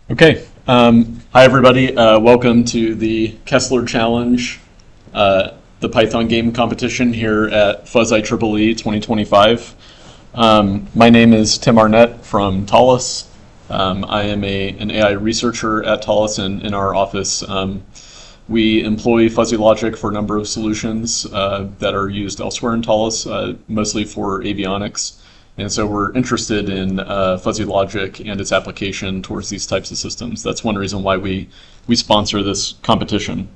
Okay. Hi, everybody. Welcome to the Kessler Challenge, the Python game competition here at FUZZ-IEEE 2025. My name is Tim Arnett from Tallis. I am an AI researcher at Tallis, and in our office, we employ fuzzy logic for a number of solutions that are used elsewhere in Tallis, mostly for avionics. And so we're interested in fuzzy logic and its application towards these types of systems. That's one reason why we sponsor this competition.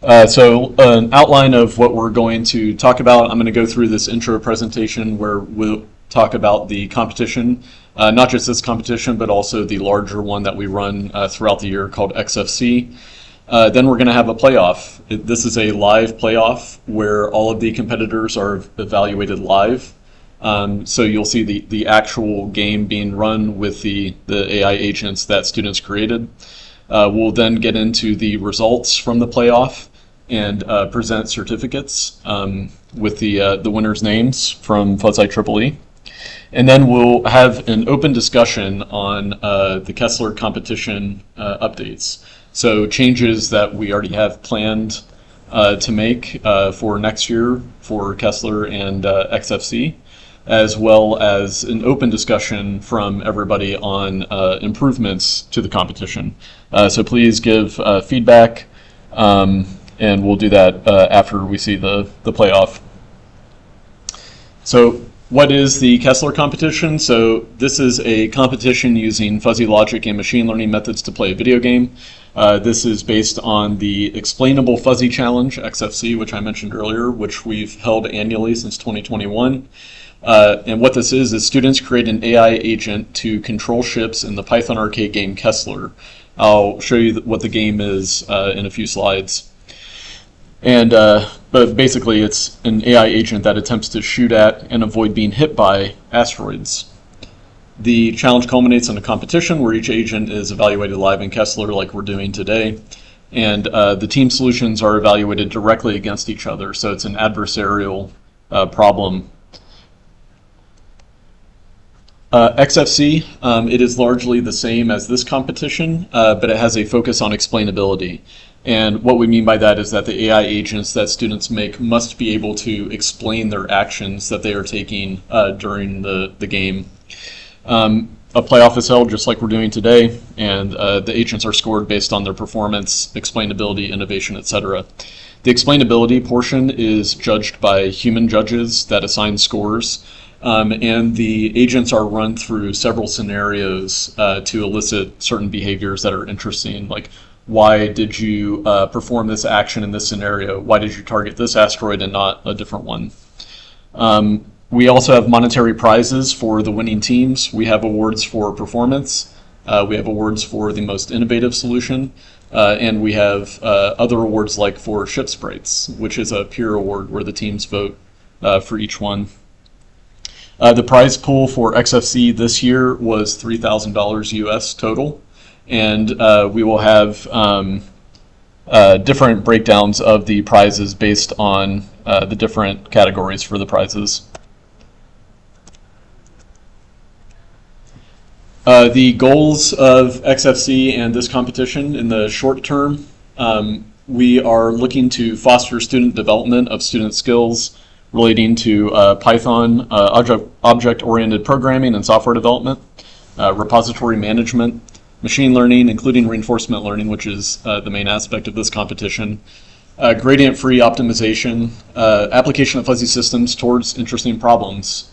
So an outline of what we're going to talk about. I'm going to go through this intro presentation where we'll talk about the competition, not just this competition, but also the larger one that we run throughout the year called XFC. Then we're going to have a playoff. This is a live playoff where all of the competitors are evaluated live. So you'll see the actual game being run with the AI agents that students created. We'll then get into the results from the playoff and present certificates with the winners' names from FUZZ-IEEE. And then we'll have an open discussion on the Kessler competition updates. So changes that we already have planned to make for next year for Kessler and XFC, as well as an open discussion from everybody on improvements to the competition. So please give feedback, and we'll do that after we see the playoff. So what is the Kessler competition? So this is a competition using fuzzy logic and machine learning methods to play a video game. This is based on the Explainable Fuzzy Challenge, XFC, which I mentioned earlier, which we've held annually since 2021. And what this is students create an AI agent to control ships in the Python arcade game Kessler. I'll show you what the game is in a few slides. And but basically it's an AI agent that attempts to shoot at and avoid being hit by asteroids. The challenge culminates in a competition where each agent is evaluated live in Kessler like we're doing today. And the team solutions are evaluated directly against each other. So it's an adversarial problem. XFC, it is largely the same as this competition, but it has a focus on explainability. And what we mean by that is that the AI agents that students make must be able to explain their actions that they are taking during the game. A playoff is held just like we're doing today, and the agents are scored based on their performance, explainability, innovation, etc. The explainability portion is judged by human judges that assign scores. And the agents are run through several scenarios to elicit certain behaviors that are interesting, like why did you perform this action in this scenario? Why did you target this asteroid and not a different one? We also have monetary prizes for the winning teams. We have awards for performance. We have awards for the most innovative solution. And we have other awards like for ship sprites, which is a peer award where the teams vote for each one. The prize pool for XFC this year was $3,000 US total, and we will have different breakdowns of the prizes based on the different categories for the prizes. The goals of XFC and this competition in the short term, we are looking to foster student development of student skills relating to Python, object-oriented programming and software development, repository management, machine learning, including reinforcement learning, which is the main aspect of this competition, gradient-free optimization, application of fuzzy systems towards interesting problems.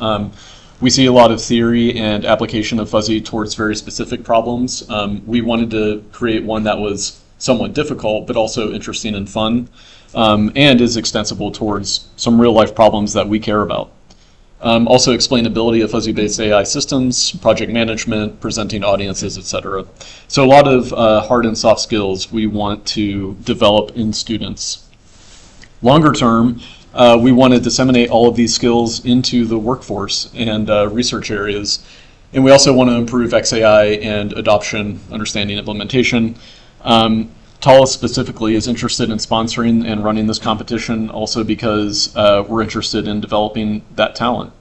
We see a lot of theory and application of fuzzy towards very specific problems. We wanted to create one that was somewhat difficult, but also interesting and fun. And is extensible towards some real-life problems that we care about. Also explainability of fuzzy-based AI systems, project management, presenting audiences, etc. So a lot of hard and soft skills we want to develop in students. Longer term, we want to disseminate all of these skills into the workforce and research areas. And we also want to improve XAI and adoption, understanding, implementation. Tallis specifically is interested in sponsoring and running this competition also because we're interested in developing that talent.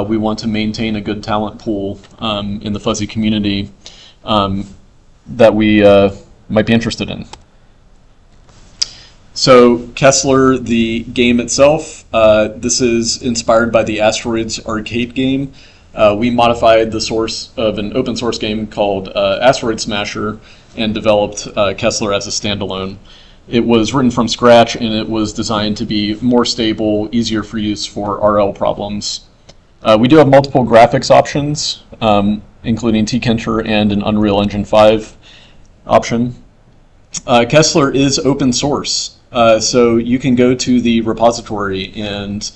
We want to maintain a good talent pool in the fuzzy community that we might be interested in. So Kessler, the game itself, this is inspired by the Asteroids arcade game. We modified the source of an open source game called Asteroid Smasher and developed Kessler as a standalone. It was written from scratch and it was designed to be more stable, easier for use for RL problems. We do have multiple graphics options, including tkinter and an Unreal Engine 5 option. Kessler is open source. So you can go to the repository and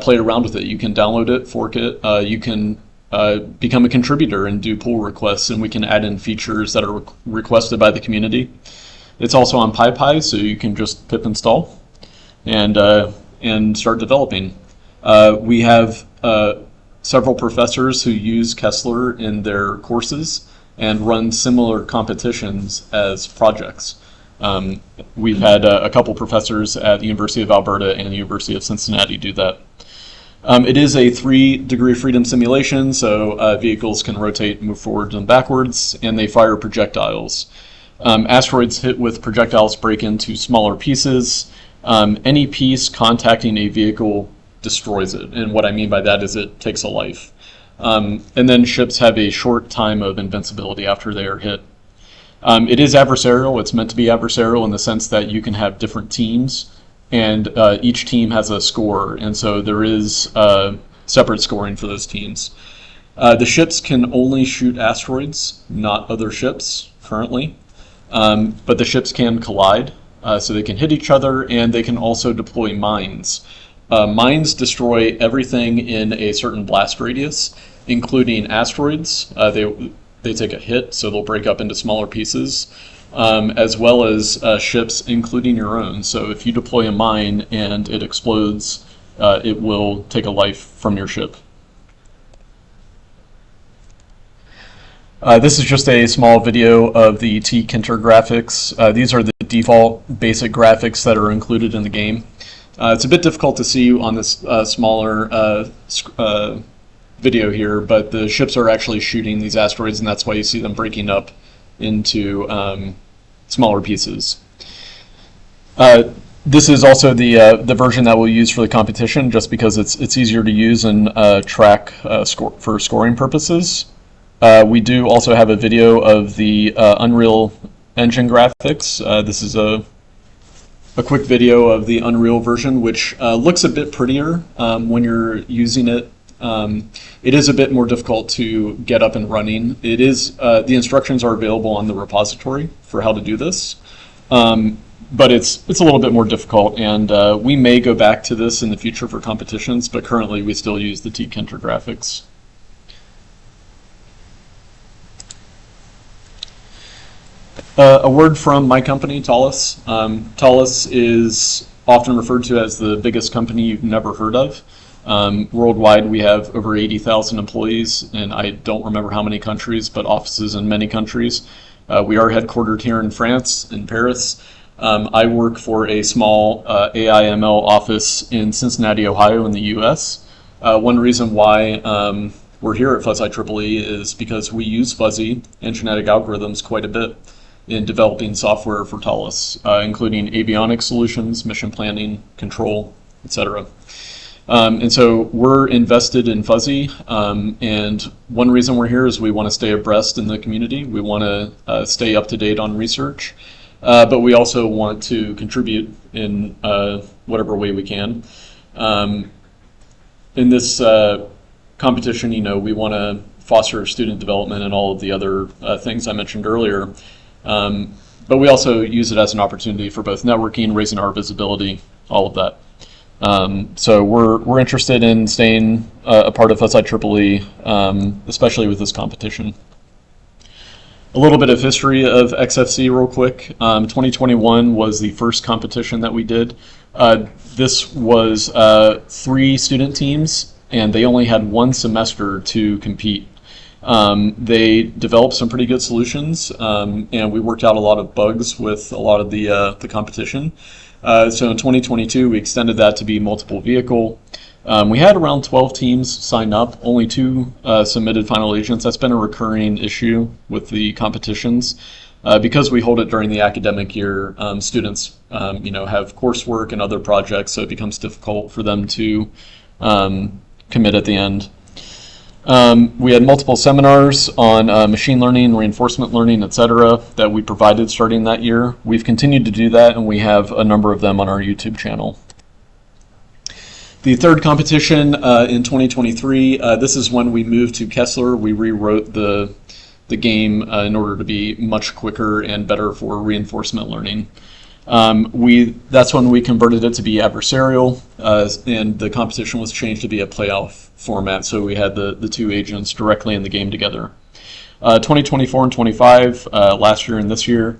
play around with it. You can download it, fork it. You can become a contributor and do pull requests, and we can add in features that are requested by the community. It's also on PyPy, so you can just pip install and start developing. We have several professors who use Kessler in their courses and run similar competitions as projects. We've had a couple professors at the University of Alberta and the University of Cincinnati do that. It is a 3-degree freedom simulation, so vehicles can rotate, move forward and backwards, and they fire projectiles. Asteroids hit with projectiles break into smaller pieces. Any piece contacting a vehicle destroys it, and what I mean by that is it takes a life. And then ships have a short time of invincibility after they are hit. It is adversarial. It's meant to be adversarial in the sense that you can have different teams, and each team has a score, and so there is separate scoring for those teams. The ships can only shoot asteroids, not other ships currently, but the ships can collide, so they can hit each other, and they can also deploy mines. Mines destroy everything in a certain blast radius, including asteroids. They take a hit, so they'll break up into smaller pieces, as well as ships, including your own. So if you deploy a mine and it explodes, it will take a life from your ship. This is just a small video of the tkinter graphics. These are the default basic graphics that are included in the game. It's a bit difficult to see on this smaller video here, but the ships are actually shooting these asteroids, and that's why you see them breaking up into smaller pieces. This is also the version that we'll use for the competition, just because it's easier to use and track for scoring purposes. We do also have a video of the Unreal Engine graphics. This is a quick video of the Unreal version, which looks a bit prettier when you're using it. It is a bit more difficult to get up and running. It is the instructions are available on the repository for how to do this, but it's a little bit more difficult, and we may go back to this in the future for competitions, but currently we still use the tkinter graphics. A word from my company, Thales. Thales is often referred to as the biggest company you've never heard of. Worldwide, we have over 80,000 employees, and I don't remember how many countries, but offices in many countries. We are headquartered here in France, in Paris. I work for a small AI/ML office in Cincinnati, Ohio, in the US. One reason why we're here at FUZZ-IEEE is because we use fuzzy and genetic algorithms quite a bit in developing software for Thales, including avionics solutions, mission planning, control, etc. And so we're invested in fuzzy, and one reason we're here is we want to stay abreast in the community. We want to stay up to date on research, but we also want to contribute in whatever way we can. In this competition, we want to foster student development and all of the other things I mentioned earlier. But we also use it as an opportunity for both networking, raising our visibility, all of that. So we're interested in staying a part of FUZZ-IEEE, especially with this competition. A little bit of history of XFC real quick. 2021 was the first competition that we did. This was 3 student teams, and they only had 1 semester to compete. They developed some pretty good solutions, and we worked out a lot of bugs with a lot of the competition. So in 2022, we extended that to be multiple vehicle. We had around 12 teams sign up, only 2 submitted final agents. That's been a recurring issue with the competitions. Because we hold it during the academic year, students have coursework and other projects, so it becomes difficult for them to commit at the end. We had multiple seminars on machine learning, reinforcement learning, etc. that we provided starting that year. We've continued to do that, and we have a number of them on our YouTube channel. The third competition in 2023, this is when we moved to Kessler. We rewrote the game in order to be much quicker and better for reinforcement learning. That's when we converted it to be adversarial, and the competition was changed to be a playoff format, so we had the two agents directly in the game together. 2024 and 25, last year and this year,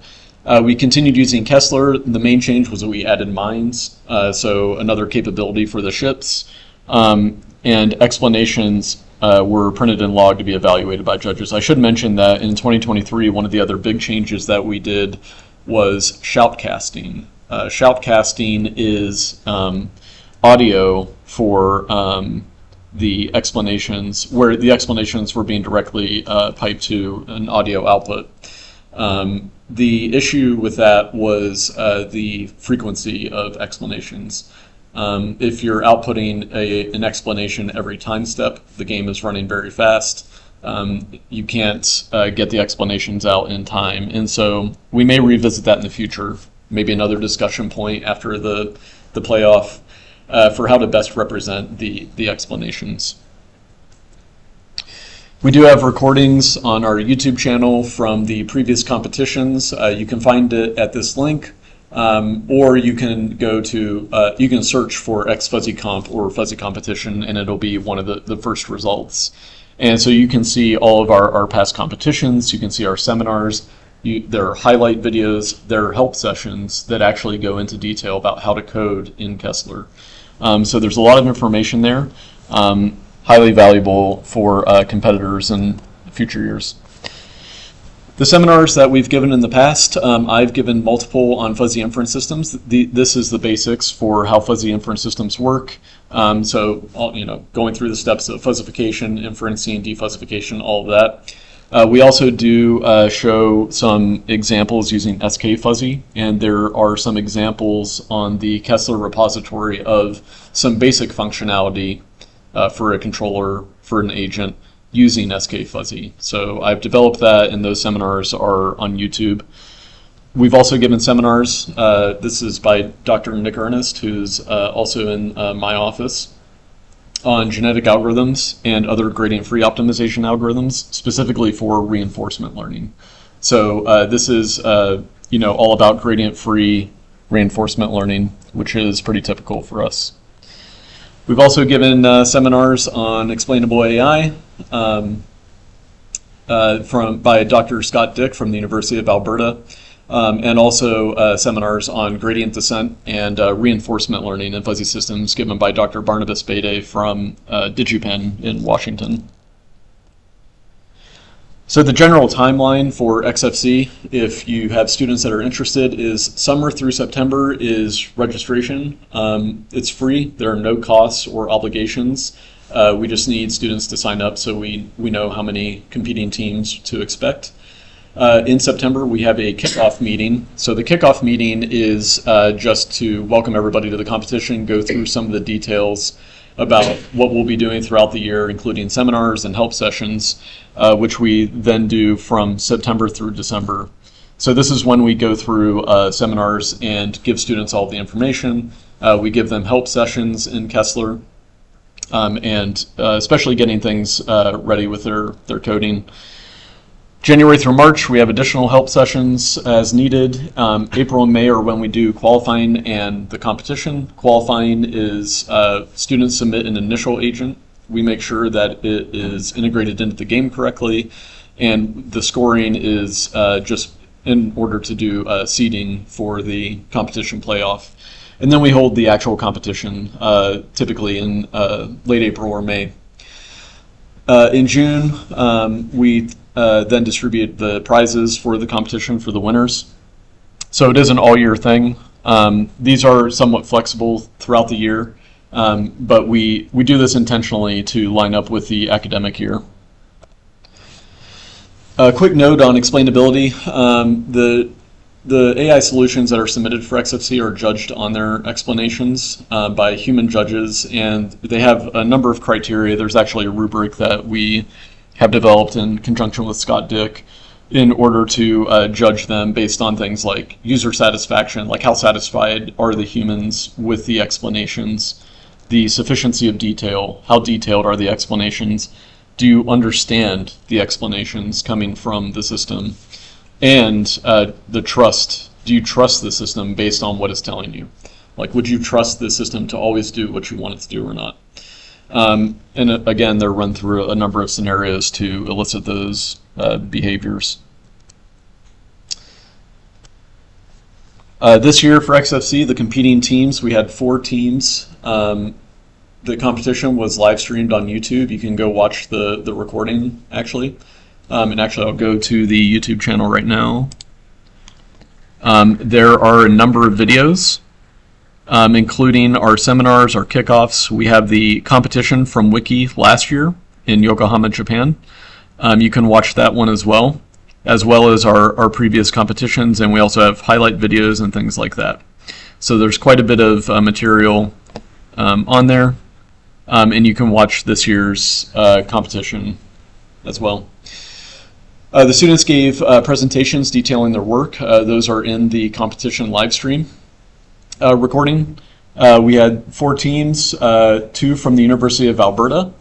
we continued using Kessler. The main change was that we added mines, so another capability for the ships, and explanations were printed in log to be evaluated by judges. I should mention that in 2023, one of the other big changes that we did was shoutcasting. Shoutcasting is audio for the explanations, where the explanations were being directly piped to an audio output. The issue with that was the frequency of explanations. If you're outputting an explanation every time step, the game is running very fast. You can't get the explanations out in time. And so we may revisit that in the future, maybe another discussion point after the playoff for how to best represent the explanations. We do have recordings on our YouTube channel from the previous competitions. You can find it at this link, or you can go to, you can search for XFuzzyComp or Fuzzy Competition, and it'll be one of the first results. And so you can see all of our past competitions, you can see our seminars, there are highlight videos, there are help sessions that actually go into detail about how to code in Kessler. So there's a lot of information there. Highly valuable for competitors in future years. The seminars that we've given in the past, I've given multiple on fuzzy inference systems. This is the basics for how fuzzy inference systems work. Going through the steps of fuzzification, inferencing, defuzzification, all of that. We also do show some examples using skFuzzy, and there are some examples on the Kessler repository of some basic functionality for a controller, for an agent, using skFuzzy. So I've developed that, and those seminars are on YouTube. We've also given seminars. This is by Dr. Nick Ernest, who's also in my office, on genetic algorithms and other gradient-free optimization algorithms, specifically for reinforcement learning. So this is all about gradient-free reinforcement learning, which is pretty typical for us. We've also given seminars on explainable AI by Dr. Scott Dick from the University of Alberta, and also seminars on gradient descent and reinforcement learning in fuzzy systems given by Dr. Barnabas Bede from DigiPen in Washington. So the general timeline for XFC, if you have students that are interested, is summer through September is registration. It's free. There are no costs or obligations. We just need students to sign up so we know how many competing teams to expect. In September, we have a kickoff meeting. So the kickoff meeting is just to welcome everybody to the competition, go through some of the details about what we'll be doing throughout the year, including seminars and help sessions, which we then do from September through December. So this is when we go through seminars and give students all the information. We give them help sessions in Kessler, and especially getting things ready with their coding. January through March, we have additional help sessions as needed. April and May are when we do qualifying and the competition. Qualifying is students submit an initial agent. We make sure that it is integrated into the game correctly, and the scoring is just in order to do seeding for the competition playoff. And then we hold the actual competition, typically in late April or May. In June, we then distribute the prizes for the competition for the winners. So it is an all-year thing. These are somewhat flexible throughout the year, but we do this intentionally to line up with the academic year. A quick note on explainability. The AI solutions that are submitted for XFC are judged on their explanations by human judges, and they have a number of criteria. There's actually a rubric that we have developed in conjunction with Scott Dick in order to judge them based on things like user satisfaction, like how satisfied are the humans with the explanations, the sufficiency of detail, how detailed are the explanations, do you understand the explanations coming from the system, and the trust. Do you trust the system based on what it's telling you? Like, would you trust the system to always do what you want it to do or not? And again, they're run through a number of scenarios to elicit those behaviors. This year for XFC, the competing teams, we had 4 teams. The competition was live streamed on YouTube. You can go watch the recording, actually. And actually, I'll go to the YouTube channel right now. There are a number of videos, including our seminars, our kickoffs. We have the competition from Wiki last year in Yokohama, Japan. You can watch that one as well as our previous competitions, and we also have highlight videos and things like that. So there's quite a bit of material on there, and you can watch this year's competition as well. The students gave presentations detailing their work. Those are in the competition live stream recording. We had 4 teams, 2 from the University of Alberta,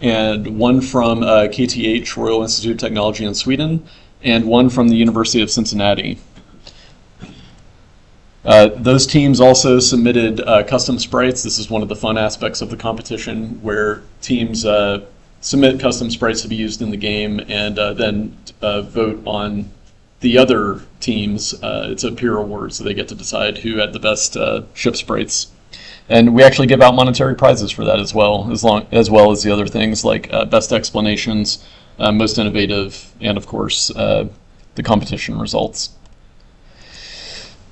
and 1 from KTH, Royal Institute of Technology in Sweden, and 1 from the University of Cincinnati. Those teams also submitted custom sprites. This is one of the fun aspects of the competition, where teams submit custom sprites to be used in the game, and then vote on the other teams. It's a peer award, so they get to decide who had the best ship sprites. And we actually give out monetary prizes for that as well, as well as the other things like best explanations, most innovative, and of course the competition results.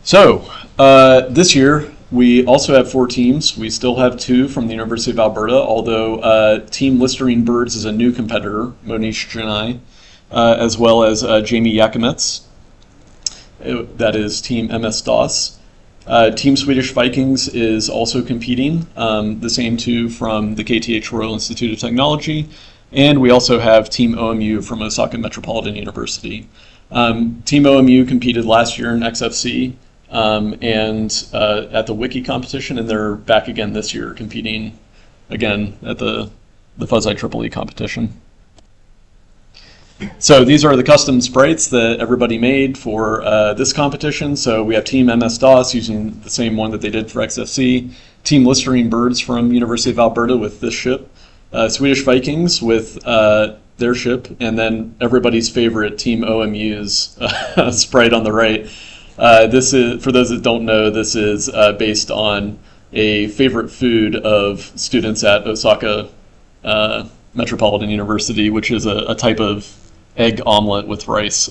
So this year we also have 4 teams. We still have 2 from the University of Alberta, although Team Listerine Birds is a new competitor, Monish Janai, as well as Jamie Yakimetz. That is Team MS-DOS. Team Swedish Vikings is also competing, the same 2 from the KTH Royal Institute of Technology, and we also have Team OMU from Osaka Metropolitan University. Team OMU competed last year in XFC and at the Wiki competition, and they're back again this year competing again at the FUZZ-IEEE competition. So these are the custom sprites that everybody made for this competition. So we have Team MS-DOS using the same one that they did for XFC, Team Listerine Birds from University of Alberta with this ship, Swedish Vikings with their ship, and then everybody's favorite Team OMU's sprite on the right. This is, for those that don't know, this is based on a favorite food of students at Osaka Metropolitan University, which is a type of egg omelet with rice.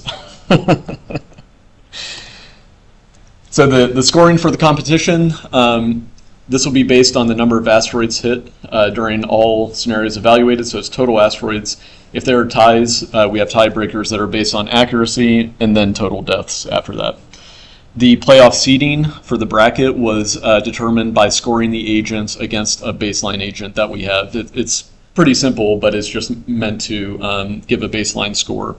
So the scoring for the competition, this will be based on the number of asteroids hit during all scenarios evaluated, so it's total asteroids. If there are ties, we have tiebreakers that are based on accuracy, and then total deaths after that. The playoff seeding for the bracket was determined by scoring the agents against a baseline agent that we have. It's pretty simple, but it's just meant to give a baseline score.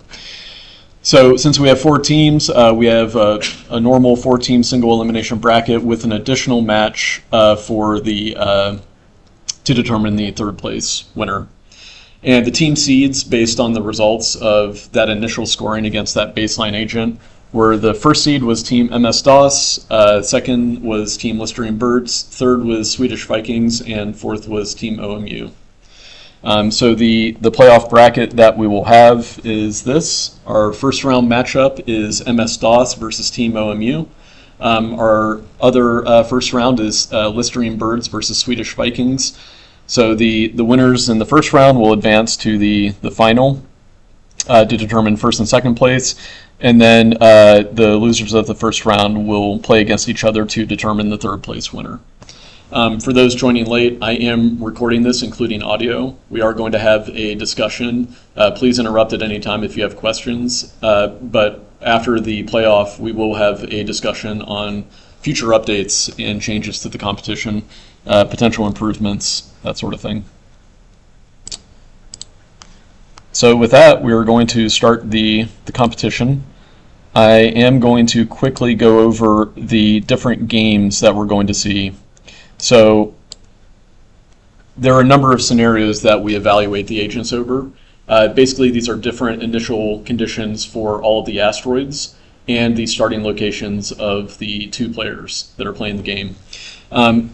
So since we have 4 teams, we have a normal 4-team single elimination bracket with an additional match for the to determine the 3rd place winner. And the team seeds based on the results of that initial scoring against that baseline agent were: the 1st seed was Team MS-DOS, 2nd was Team Listerine Birds, 3rd was Swedish Vikings, and 4th was Team OMU. So the playoff bracket that we will have is this. Our first round matchup is MS-DOS versus Team OMU. Our other first round is Listerine Birds versus Swedish Vikings. So the winners in the first round will advance to the final to determine 1st and 2nd place. And then the losers of the first round will play against each other to determine the 3rd place winner. For those joining late, I am recording this, including audio. We are going to have a discussion. Please interrupt at any time if you have questions. But after the playoff, we will have a discussion on future updates and changes to the competition, potential improvements, that sort of thing. So with that, we are going to start the competition. I am going to quickly go over the different games that we're going to see. So there are a number of scenarios that we evaluate the agents over. Basically, these are different initial conditions for all of the asteroids and the starting locations of the two players that are playing the game.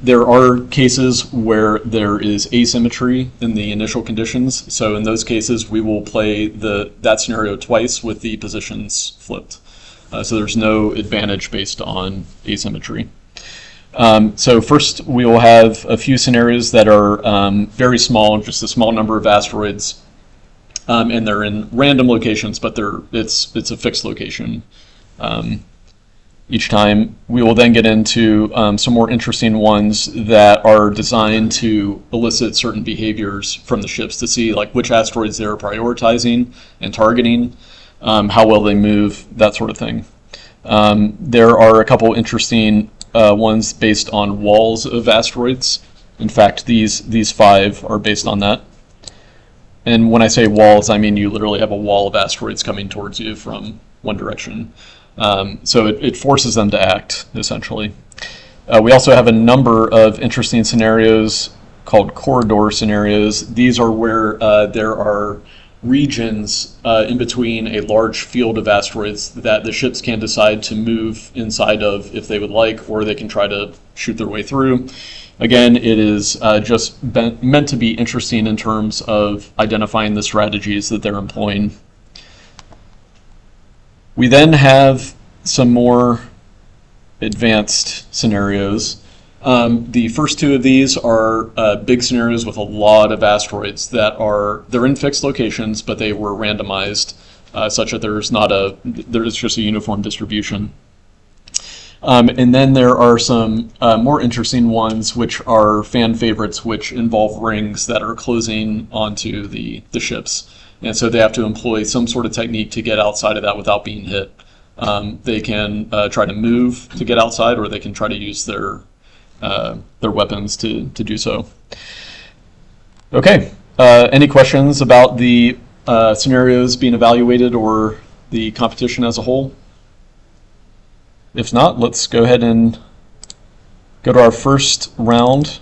There are cases where there is asymmetry in the initial conditions. So in those cases, we will play that scenario twice with the positions flipped. So there's no advantage based on asymmetry. So first, we will have a few scenarios that are very small, just a small number of asteroids, and they're in random locations, but it's a fixed location each time. We will then get into some more interesting ones that are designed to elicit certain behaviors from the ships to see like which asteroids they're prioritizing and targeting, how well they move, that sort of thing. There are a couple interesting ones based on walls of asteroids. In fact, these 5 are based on that. And when I say walls, I mean you literally have a wall of asteroids coming towards you from one direction. So it forces them to act, essentially. We also have a number of interesting scenarios called corridor scenarios. These are where there are regions in between a large field of asteroids that the ships can decide to move inside of if they would like, or they can try to shoot their way through. Again, it is just meant to be interesting in terms of identifying the strategies that they're employing. We then have some more advanced scenarios. The first 2 of these are big scenarios with a lot of asteroids they're in fixed locations, but they were randomized such that there's just a uniform distribution. And then there are some more interesting ones which are fan favorites, which involve rings that are closing onto the ships. And so they have to employ some sort of technique to get outside of that without being hit. They can try to move to get outside, or they can try to use their weapons to do so. Okay, any questions about the scenarios being evaluated or the competition as a whole? If not, let's go ahead and go to our first round.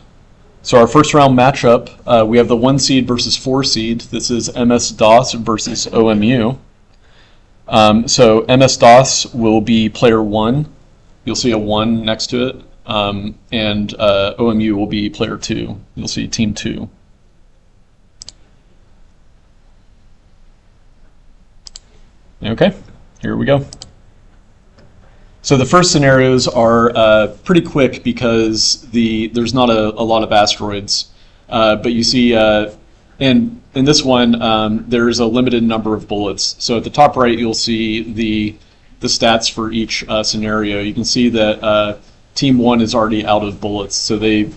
So our first round matchup, we have the 1 seed versus 4 seed. This is MS-DOS versus OMU. So MS-DOS will be player 1. You'll see a 1 next to it. And OMU will be player 2. You'll see team 2. Okay, here we go. So the first scenarios are pretty quick because there's not a lot of asteroids, but you see, and in this one, there's a limited number of bullets. So at the top right, you'll see the stats for each scenario. You can see that Team 1 is already out of bullets, so they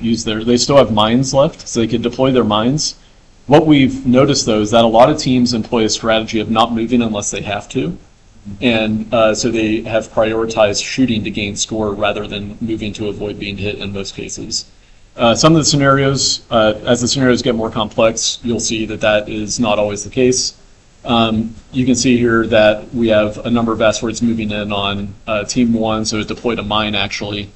still have mines left, so they can deploy their mines. What we've noticed, though, is that a lot of teams employ a strategy of not moving unless they have to. And so they have prioritized shooting to gain score rather than moving to avoid being hit in most cases. Some of the scenarios, as the scenarios get more complex, you'll see that is not always the case. You can see here that we have a number of asteroids moving in on Team 1, so it deployed a mine actually.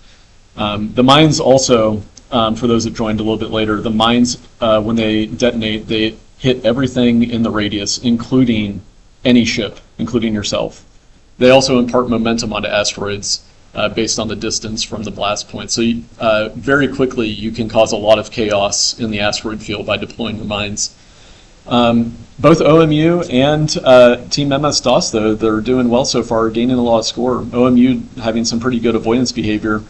The mines also, for those that joined a little bit later, the mines, when they detonate, they hit everything in the radius, including any ship, including yourself. They also impart momentum onto asteroids based on the distance from the blast point. So very quickly you can cause a lot of chaos in the asteroid field by deploying your mines. Both OMU and Team MS-DOS, though, they're doing well so far, gaining a lot of score. OMU having some pretty good avoidance behavior.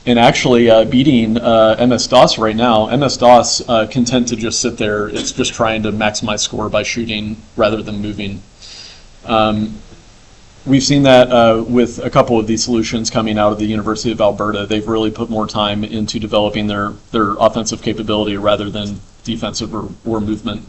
And actually beating MS-DOS right now. MS-DOS content to just sit there. It's just trying to maximize score by shooting rather than moving. We've seen that with a couple of these solutions coming out of the University of Alberta. They've really put more time into developing their offensive capability rather than defensive or movement.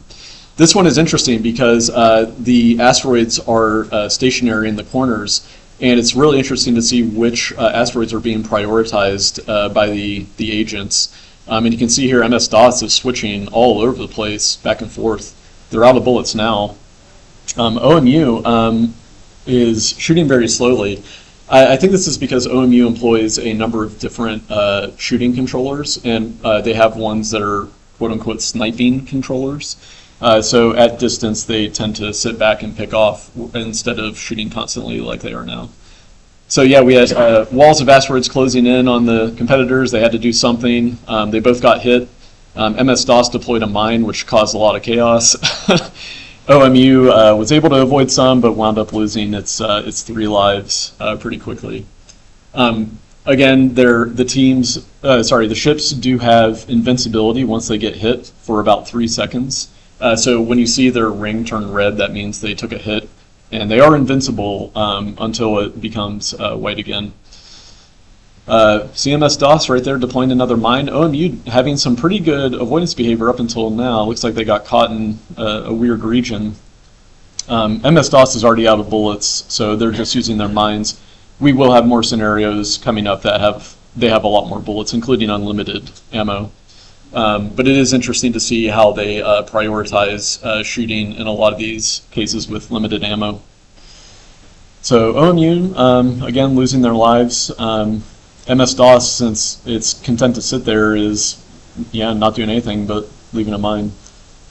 This one is interesting because the asteroids are stationary in the corners, and it's really interesting to see which asteroids are being prioritized by the agents. And you can see here MS-DOS is switching all over the place, back and forth. They're out of bullets now. OMU is shooting very slowly. I think this is because OMU employs a number of different shooting controllers, and they have ones that are quote-unquote sniping controllers. So at distance, they tend to sit back and pick off instead of shooting constantly like they are now. So yeah, we had walls of asteroids closing in on the competitors. They had to do something. They both got hit. MS-DOS deployed a mine, which caused a lot of chaos. OMU was able to avoid some, but wound up losing its 3 lives pretty quickly. Again, the ships do have invincibility once they get hit for about 3 seconds. So when you see their ring turn red, that means they took a hit, and they are invincible until it becomes white again. CMS-DOS right there deploying another mine. OMU having some pretty good avoidance behavior up until now. Looks like they got caught in a weird region. MS-DOS is already out of bullets, so they're just using their mines. We will have more scenarios coming up that have a lot more bullets, including unlimited ammo. But it is interesting to see how they prioritize shooting in a lot of these cases with limited ammo. So OMU, again, losing their lives. MS-DOS, since it's content to sit there, is not doing anything but leaving a mine.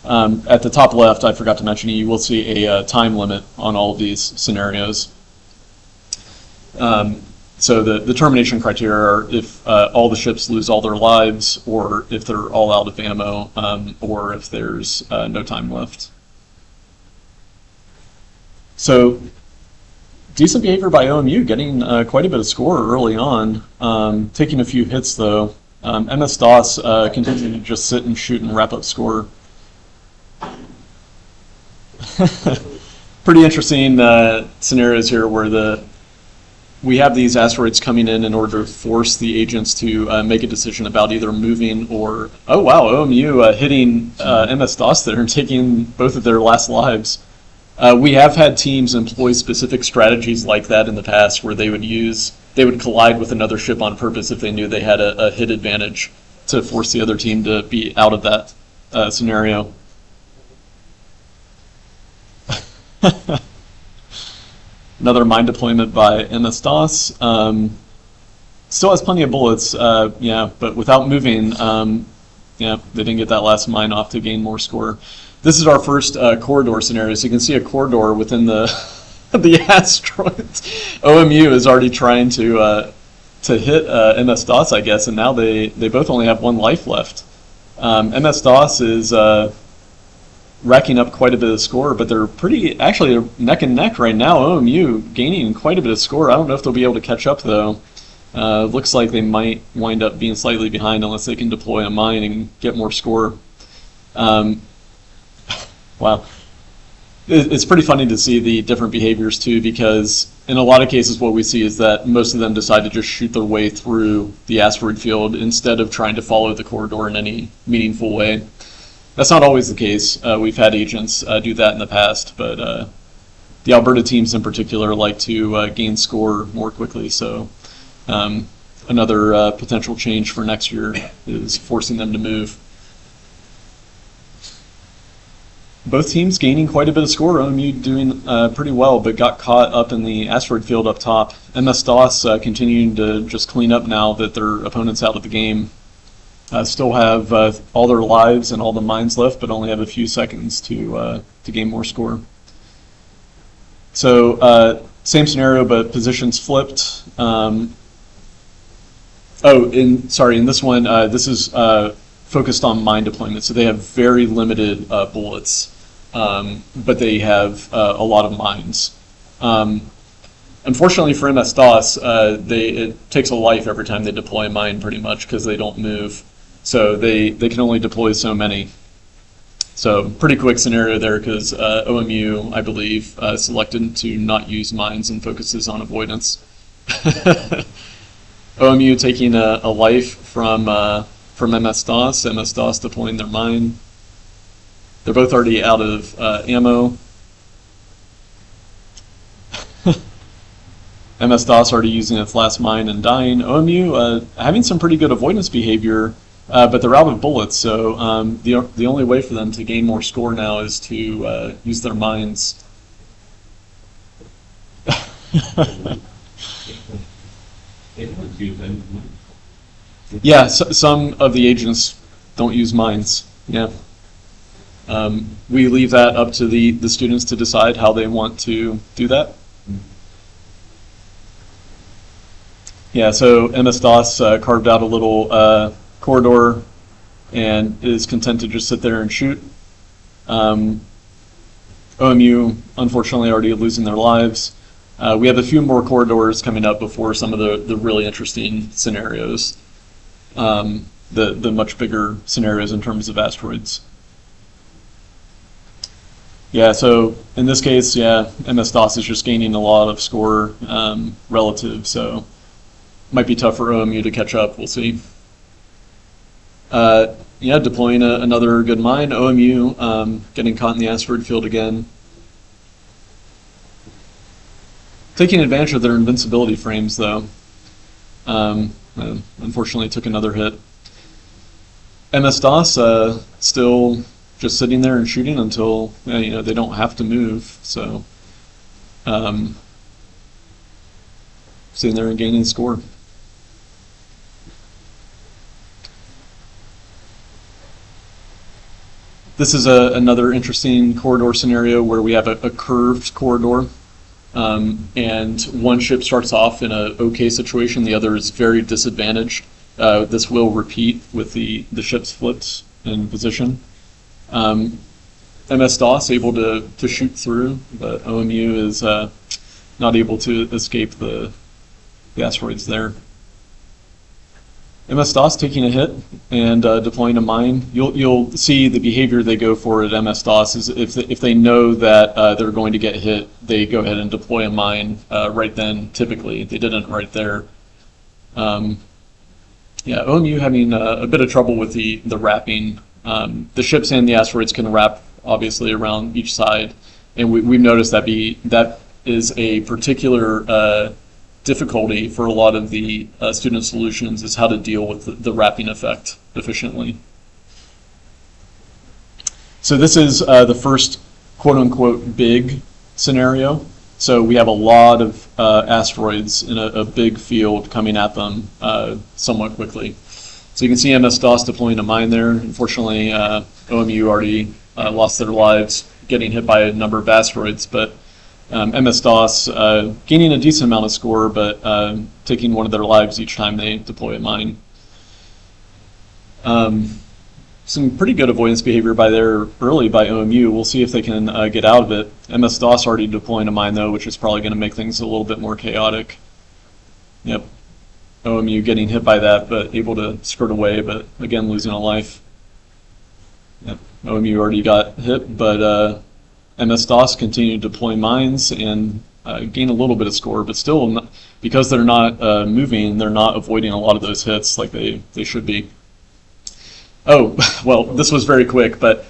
At the top left, I forgot to mention, you will see a time limit on all of these scenarios. So the termination criteria are if all the ships lose all their lives, or if they're all out of ammo, or if there's no time left. So decent behavior by OMU, getting quite a bit of score early on, taking a few hits though. MS-DOS continuing to just sit and shoot and wrap up score. Pretty interesting scenarios here where we have these asteroids coming in order to force the agents to make a decision about either moving or, oh wow, OMU hitting MS-DOS there and taking both of their last lives. We have had teams employ specific strategies like that in the past where they would collide with another ship on purpose if they knew they had a hit advantage to force the other team to be out of that scenario. Another mine deployment by MS-DOS. Still has plenty of bullets, but without moving, they didn't get that last mine off to gain more score. This is our first corridor scenario, so you can see a corridor within the asteroids. OMU is already trying to hit MS-DOS, I guess, and now they both only have 1 life left. MS-DOS is racking up quite a bit of score, but they're actually neck and neck right now. OMU gaining quite a bit of score. I don't know if they'll be able to catch up though. Looks like they might wind up being slightly behind unless they can deploy a mine and get more score. Wow. It's pretty funny to see the different behaviors too, because in a lot of cases what we see is that most of them decide to just shoot their way through the asteroid field instead of trying to follow the corridor in any meaningful way. That's not always the case. We've had agents do that in the past, but the Alberta teams in particular like to gain score more quickly, so another potential change for next year is forcing them to move. Both teams gaining quite a bit of score. OMU doing pretty well, but got caught up in the asteroid field up top. MS-DOS continuing to just clean up now that their opponent's out of the game. Still have all their lives and all the mines left, but only have a few seconds to gain more score. So same scenario, but positions flipped. In this one, this is focused on mine deployment. So they have very limited bullets, but they have a lot of mines. Unfortunately for MS-DOS, it takes a life every time they deploy a mine pretty much because they don't move. So they can only deploy so many. So pretty quick scenario there because OMU, I believe, selected to not use mines and focuses on avoidance. OMU taking a life from MS-DOS, MS-DOS deploying their mine. They're both already out of ammo. MS-DOS already using its last mine and dying. OMU having some pretty good avoidance behavior, but they're out of bullets, so the only way for them to gain more score now is to use their mines. Yeah, so, some of the agents don't use mines. Yeah. We leave that up to the students to decide how they want to do that. Yeah, so MS-DOS carved out a little corridor and is content to just sit there and shoot. OMU, unfortunately, already losing their lives. We have a few more corridors coming up before some of the really interesting scenarios, the much bigger scenarios in terms of asteroids. Yeah, so in this case, yeah, MS-DOS is just gaining a lot of score relative, so might be tough for OMU to catch up. We'll see. Yeah, deploying another good mine. OMU getting caught in the asteroid field again. Taking advantage of their invincibility frames, though. Unfortunately, took another hit. MS-DOS still just sitting there and shooting until they don't have to move. So sitting there and gaining score. This is another interesting corridor scenario where we have a curved corridor, and one ship starts off in an okay situation, the other is very disadvantaged. This will repeat with the ships flipped in position. MS-DOS able to shoot through, but OMU is not able to escape the asteroids there. MS-DOS taking a hit and deploying a mine. You'll see the behavior they go for at MS-DOS is if they know that they're going to get hit, they go ahead and deploy a mine right then. Typically, they didn't right there. Yeah, OMU having a bit of trouble with the wrapping. The ships and the asteroids can wrap obviously around each side, and we've noticed that is a particular difficulty for a lot of the student solutions is how to deal with the wrapping effect efficiently. So this is the first quote-unquote big scenario. So we have a lot of asteroids in a big field coming at them somewhat quickly. So you can see MS-DOS deploying a mine there. Unfortunately, OMU already lost their lives getting hit by a number of asteroids, but MS-DOS gaining a decent amount of score, but taking one of their lives each time they deploy a mine. Some pretty good avoidance behavior early by OMU. We'll see if they can get out of it. MS-DOS already deploying a mine though, which is probably going to make things a little bit more chaotic. Yep. OMU getting hit by that, but able to skirt away, but again losing a life. Yep. OMU already got hit, but MS-DOS continue to deploy mines and gain a little bit of score, but still, because they're not moving, they're not avoiding a lot of those hits like they should be. Oh, well, this was very quick, but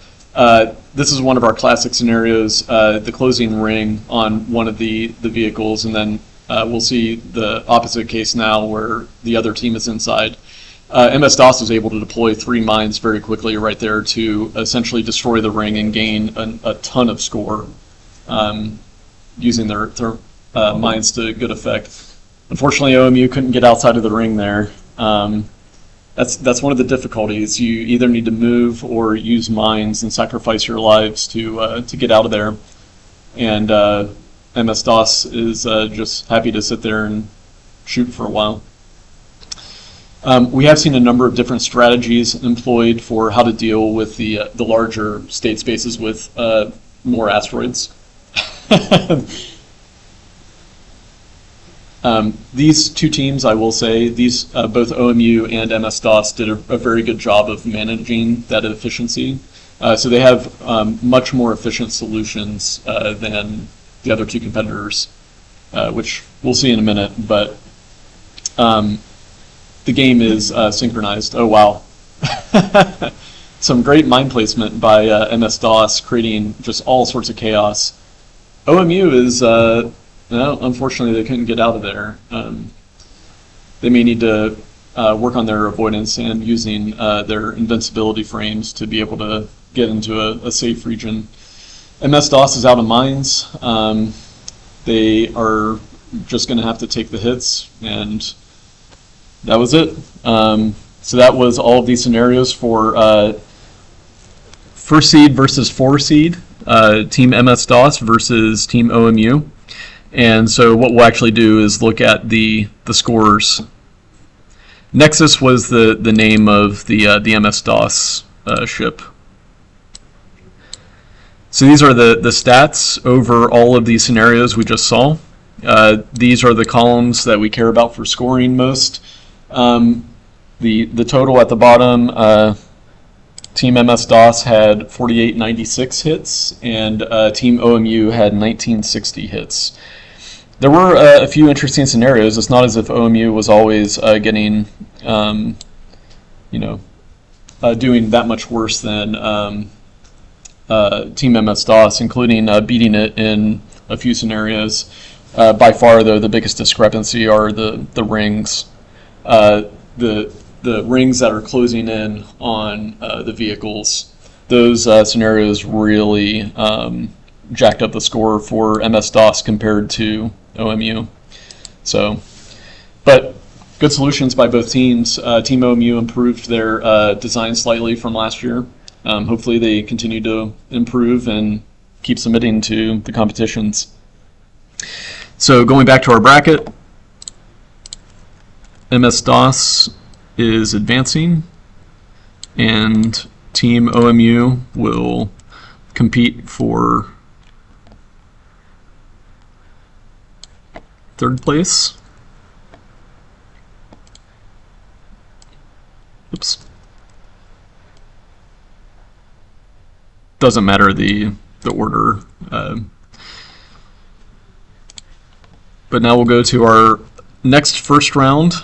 this is one of our classic scenarios, the closing ring on one of the vehicles, and then we'll see the opposite case now where the other team is inside. MS-DOS is able to deploy 3 mines very quickly right there to essentially destroy the ring and gain a ton of score using their mines to good effect. Unfortunately, OMU couldn't get outside of the ring there. That's one of the difficulties. You either need to move or use mines and sacrifice your lives to get out of there. And MS-DOS is just happy to sit there and shoot for a while. We have seen a number of different strategies employed for how to deal with the larger state spaces with more asteroids. These two teams, I will say, both OMU and MS-DOS did a very good job of managing that efficiency. So they have much more efficient solutions than the other two competitors, which we'll see in a minute. But the game is synchronized. Oh, wow. Some great mind placement by MS-DOS, creating just all sorts of chaos. OMU is, no, unfortunately, they couldn't get out of there. They may need to work on their avoidance and using their invincibility frames to be able to get into a safe region. MS-DOS is out of mines. They are just going to have to take the hits, and that was it. So that was all of these scenarios for first seed versus 4 seed, Team MS-DOS versus Team OMU. And so what we'll actually do is look at the scores. Nexus was the name of the MS-DOS ship. So these are the stats over all of these scenarios we just saw. These are the columns that we care about for scoring most. The total at the bottom, Team MS-DOS had 4896 hits, and Team OMU had 1960 hits. There were a few interesting scenarios. It's not as if OMU was always getting, doing that much worse than Team MS-DOS, including beating it in a few scenarios. By far, though, the biggest discrepancy are the rings. The rings that are closing in on the vehicles. Those scenarios really jacked up the score for MS-DOS compared to OMU. So, but good solutions by both teams. Team OMU improved their design slightly from last year. Hopefully they continue to improve and keep submitting to the competitions. So going back to our bracket, MS-DOS is advancing, and Team OMU will compete for 3rd place. Oops. Doesn't matter the order. But now we'll go to our next first round,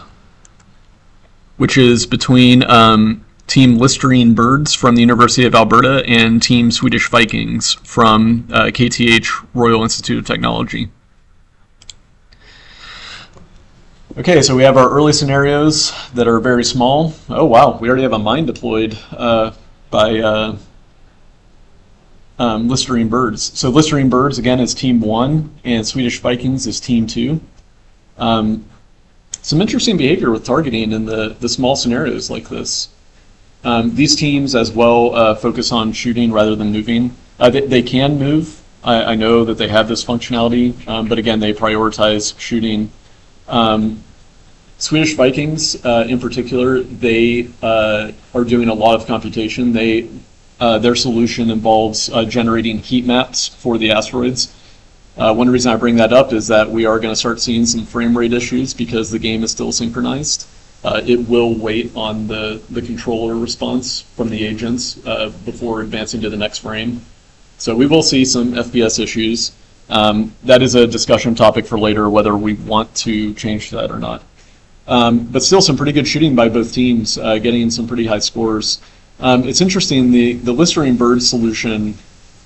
which is between Team Listerine Birds from the University of Alberta and Team Swedish Vikings from KTH Royal Institute of Technology. Okay, so we have our early scenarios that are very small. Oh wow, we already have a mine deployed by Listerine Birds. So Listerine Birds, again, is Team 1, and Swedish Vikings is Team 2. Some interesting behavior with targeting in the small scenarios like this. These teams as well focus on shooting rather than moving. They can move. I know that they have this functionality, but again, they prioritize shooting. Swedish Vikings, in particular, they are doing a lot of computation. Their solution involves generating heat maps for the asteroids. One reason I bring that up is that we are going to start seeing some frame rate issues because the game is still synchronized. It will wait on the controller response from the agents before advancing to the next frame. So we will see some FPS issues. That is a discussion topic for later, whether we want to change that or not. But still some pretty good shooting by both teams, getting some pretty high scores. It's interesting, the Listerine Bird solution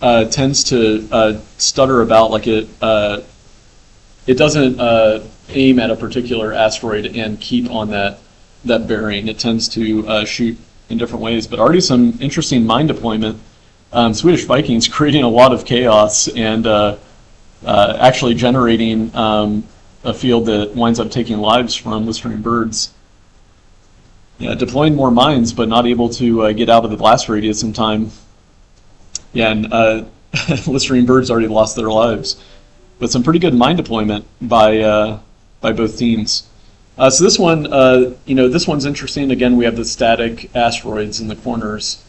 tends to stutter about, like it doesn't aim at a particular asteroid and keep on that bearing. It tends to shoot in different ways, but already some interesting mine deployment. Swedish Vikings creating a lot of chaos and actually generating a field that winds up taking lives from Listerine Birds. Yeah, deploying more mines, but not able to get out of the blast radius in time. Yeah, and Listerine Birds already lost their lives. But some pretty good mine deployment by both teams. So this one, this one's interesting. Again, we have the static asteroids in the corners.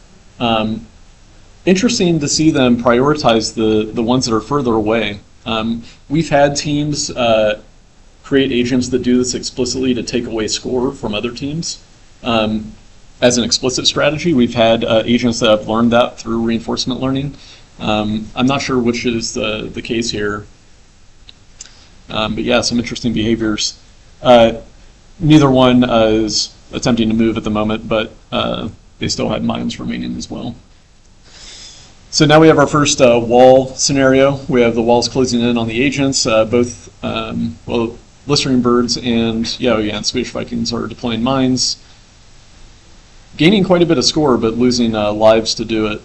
Interesting to see them prioritize the ones that are further away. We've had teams create agents that do this explicitly to take away score from other teams. as an explicit strategy. We've had agents that have learned that through reinforcement learning. I'm not sure which is the case here. But yeah, some interesting behaviors. Neither one is attempting to move at the moment, but they still have mines remaining as well. So now we have our first wall scenario. We have the walls closing in on the agents. Both, well, Blistering Birds and Swedish Vikings are deploying mines, gaining quite a bit of score, but losing lives to do it.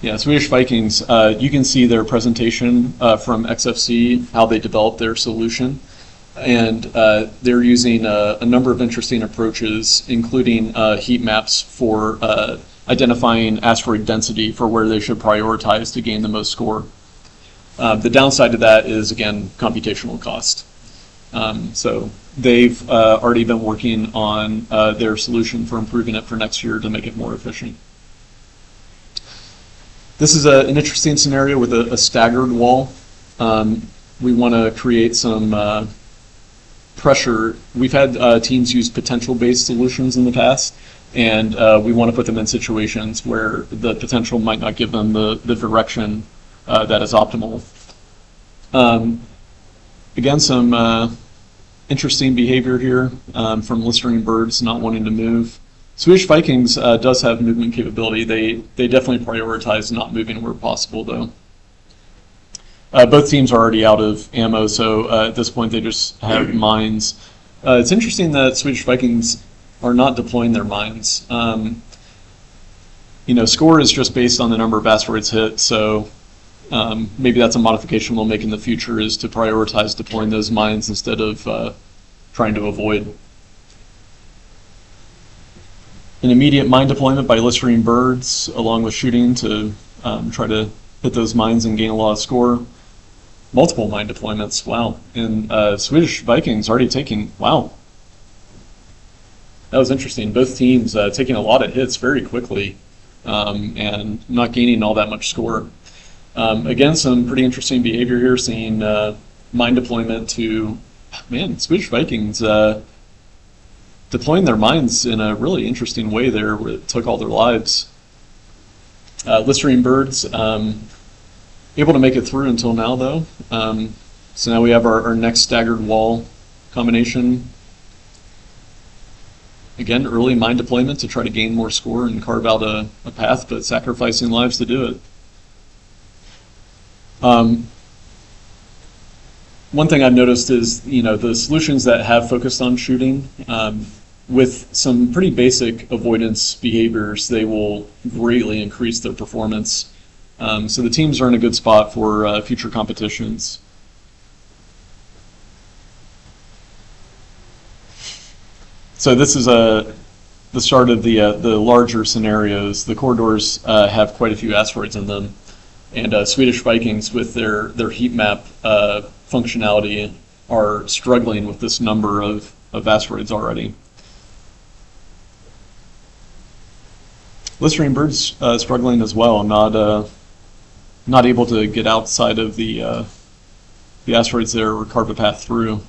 Yeah, Swedish Vikings, you can see their presentation from XFC, how they developed their solution. And they're using a number of interesting approaches, including heat maps for identifying asteroid density for where they should prioritize to gain the most score. The downside of that is, again, computational cost. So they've already been working on their solution for improving it for next year to make it more efficient. This is an interesting scenario with a staggered wall. We want to create some pressure. We've had teams use potential-based solutions in the past, and we want to put them in situations where the potential might not give them the direction that is optimal. Again, some interesting behavior here from Blistering Birds not wanting to move. Swedish Vikings does have movement capability. They definitely prioritize not moving where possible, though. Both teams are already out of ammo, so at this point they just have mines. It's interesting that Swedish Vikings are not deploying their mines. Score is just based on the number of asteroids hit, so maybe that's a modification we'll make in the future, is to prioritize deploying those mines instead of trying to avoid. An immediate mine deployment by Blistering Birds, along with shooting to try to hit those mines and gain a lot of score. Multiple mine deployments, wow. And Swedish Vikings already taking, wow. That was interesting. Both teams taking a lot of hits very quickly and not gaining all that much score. Again, some pretty interesting behavior here, seeing mine deployment to, Swedish Vikings deploying their mines in a really interesting way there, where it took all their lives. Blistering Birds, able to make it through until now, though. So now we have our next staggered wall combination. Again, early mine deployment to try to gain more score and carve out a path, but sacrificing lives to do it. One thing I've noticed is, the solutions that have focused on shooting, with some pretty basic avoidance behaviors, they will greatly increase their performance. So the teams are in a good spot for future competitions. So this is the start of the larger scenarios. The corridors have quite a few asteroids in them, and Swedish Vikings, with their heat map functionality, are struggling with this number of asteroids already. Blistering Birds struggling as well, not able to get outside of the asteroids there or carve a path through.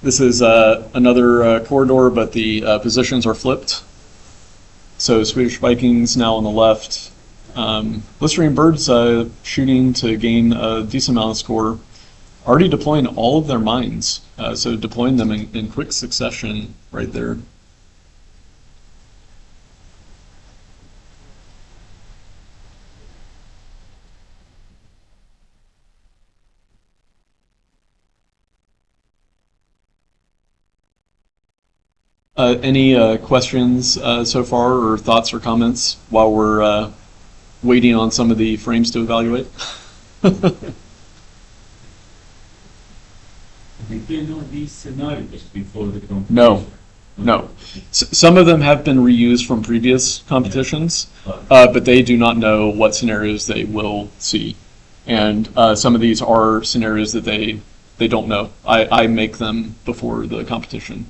This is another corridor, but the positions are flipped. So Swedish Vikings now on the left. Blistering Birds shooting to gain a decent amount of score. Already deploying all of their mines, so deploying them in quick succession right there. Any questions so far, or thoughts or comments while we're waiting on some of the frames to evaluate? I think you know these scenarios before the competition. No. Some of them have been reused from previous competitions, but they do not know what scenarios they will see. And some of these are scenarios that they don't know. I make them before the competition.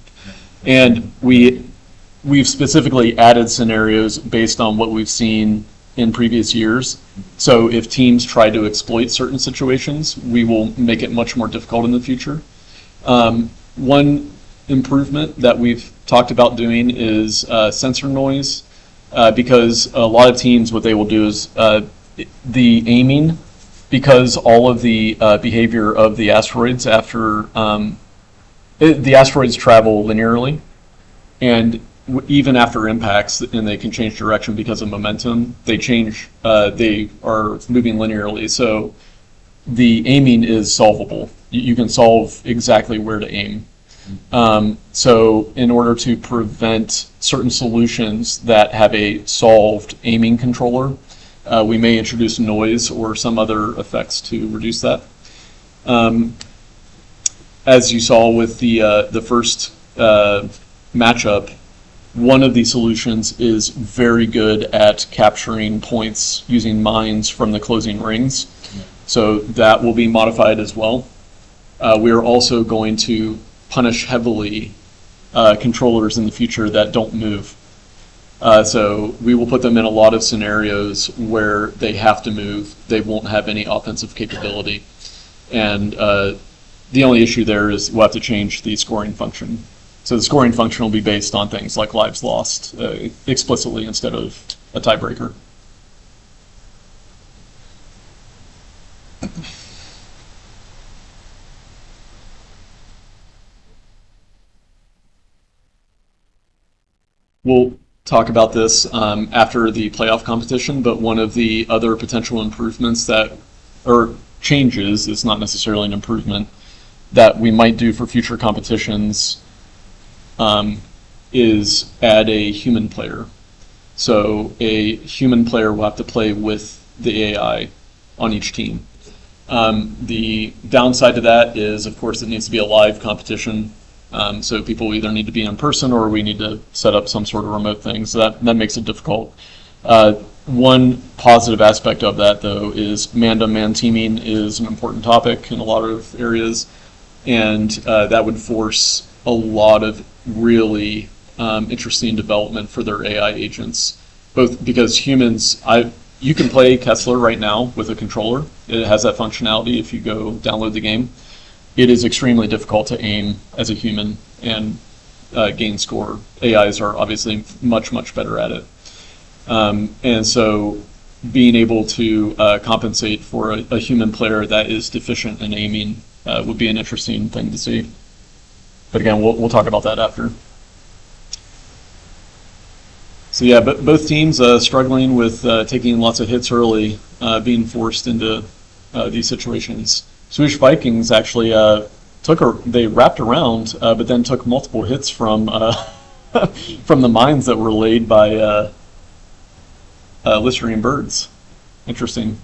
And we've specifically added scenarios based on what we've seen in previous years. So if teams try to exploit certain situations, we will make it much more difficult in the future. One improvement that we've talked about doing is sensor noise, because a lot of teams, what they will do is the aiming, because all of the behavior of the asteroids after the asteroids travel linearly, and even after impacts, and they can change direction because of momentum, they are moving linearly. So the aiming is solvable. You can solve exactly where to aim. So in order to prevent certain solutions that have a solved aiming controller, we may introduce noise or some other effects to reduce that. As you saw with the first matchup, one of the solutions is very good at capturing points using mines from the closing rings. So that will be modified as well. We are also going to punish heavily controllers in the future that don't move. So we will put them in a lot of scenarios where they have to move. They won't have any offensive capability. And the only issue there is we'll have to change the scoring function. So the scoring function will be based on things like lives lost explicitly instead of a tiebreaker. We'll talk about this after the playoff competition, but one of the other potential improvements or changes, it's not necessarily an improvement, that we might do for future competitions is add a human player. So a human player will have to play with the AI on each team. The downside to that is, of course, it needs to be a live competition. So people either need to be in person or we need to set up some sort of remote thing. So that makes it difficult. One positive aspect of that, though, is man-to-man teaming is an important topic in a lot of areas. And that would force a lot of really interesting development for their AI agents. Both because humans, you can play Kessler right now with a controller. It has that functionality if you go download the game. It is extremely difficult to aim as a human and gain score. AIs are obviously much, much better at it. And so being able to compensate for a human player that is deficient in aiming would be an interesting thing to see. But again, we'll talk about that after. So yeah, but both teams struggling with taking lots of hits early, being forced into these situations. Swedish Vikings actually they wrapped around, but then took multiple hits from from the mines that were laid by Listerine birds. Interesting.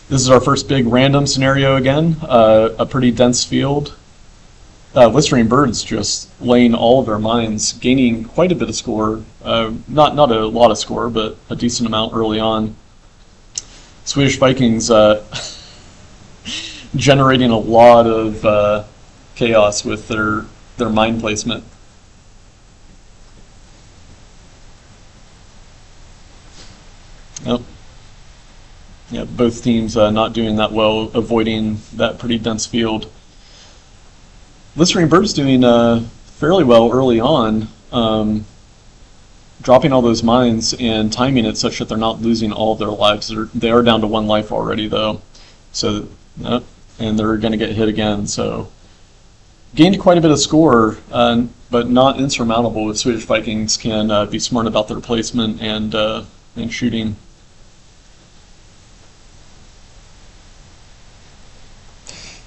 This is our first big random scenario again, a pretty dense field. Listerine birds just laying all of their mines, gaining quite a bit of score. Not a lot of score, but a decent amount early on. Swedish Vikings generating a lot of chaos with their mine placement. Yep. Yeah, both teams not doing that well, avoiding that pretty dense field. Listerine Bird's doing fairly well early on, dropping all those mines and timing it such that they're not losing all of their lives. They are down to 1 life already, though. So, and they're going to get hit again. So, gained quite a bit of score, but not insurmountable if Swedish Vikings can be smart about their placement and shooting.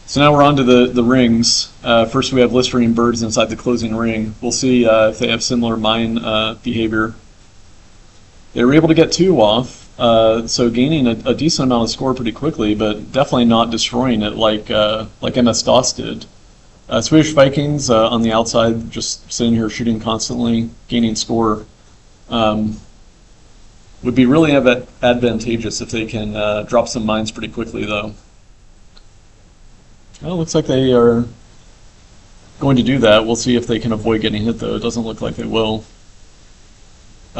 So now we're on to the rings. First we have Listerine birds inside the closing ring. We'll see if they have similar mine behavior. They were able to get 2 off, so gaining a decent amount of score pretty quickly, but definitely not destroying it like MS-DOS did. Swedish Vikings on the outside, just sitting here shooting constantly, gaining score. Would be really advantageous if they can drop some mines pretty quickly, though. Well, it looks like they are going to do that. We'll see if they can avoid getting hit, though. It doesn't look like they will.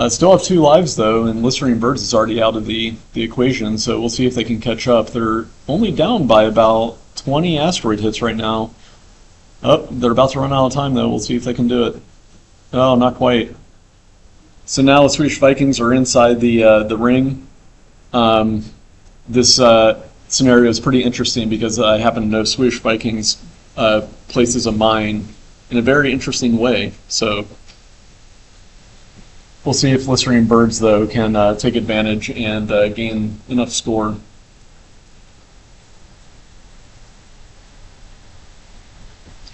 Still have 2 lives though, and Listerine Birds is already out of the equation, so we'll see if they can catch up. They're only down by about 20 asteroid hits right now. Oh, they're about to run out of time though. We'll see if they can do it. Oh, not quite. So now the Swedish Vikings are inside the ring. This scenario is pretty interesting because I happen to know Swedish Vikings places a mine in a very interesting way. So we'll see if Listerine Birds, though, can take advantage and gain enough score.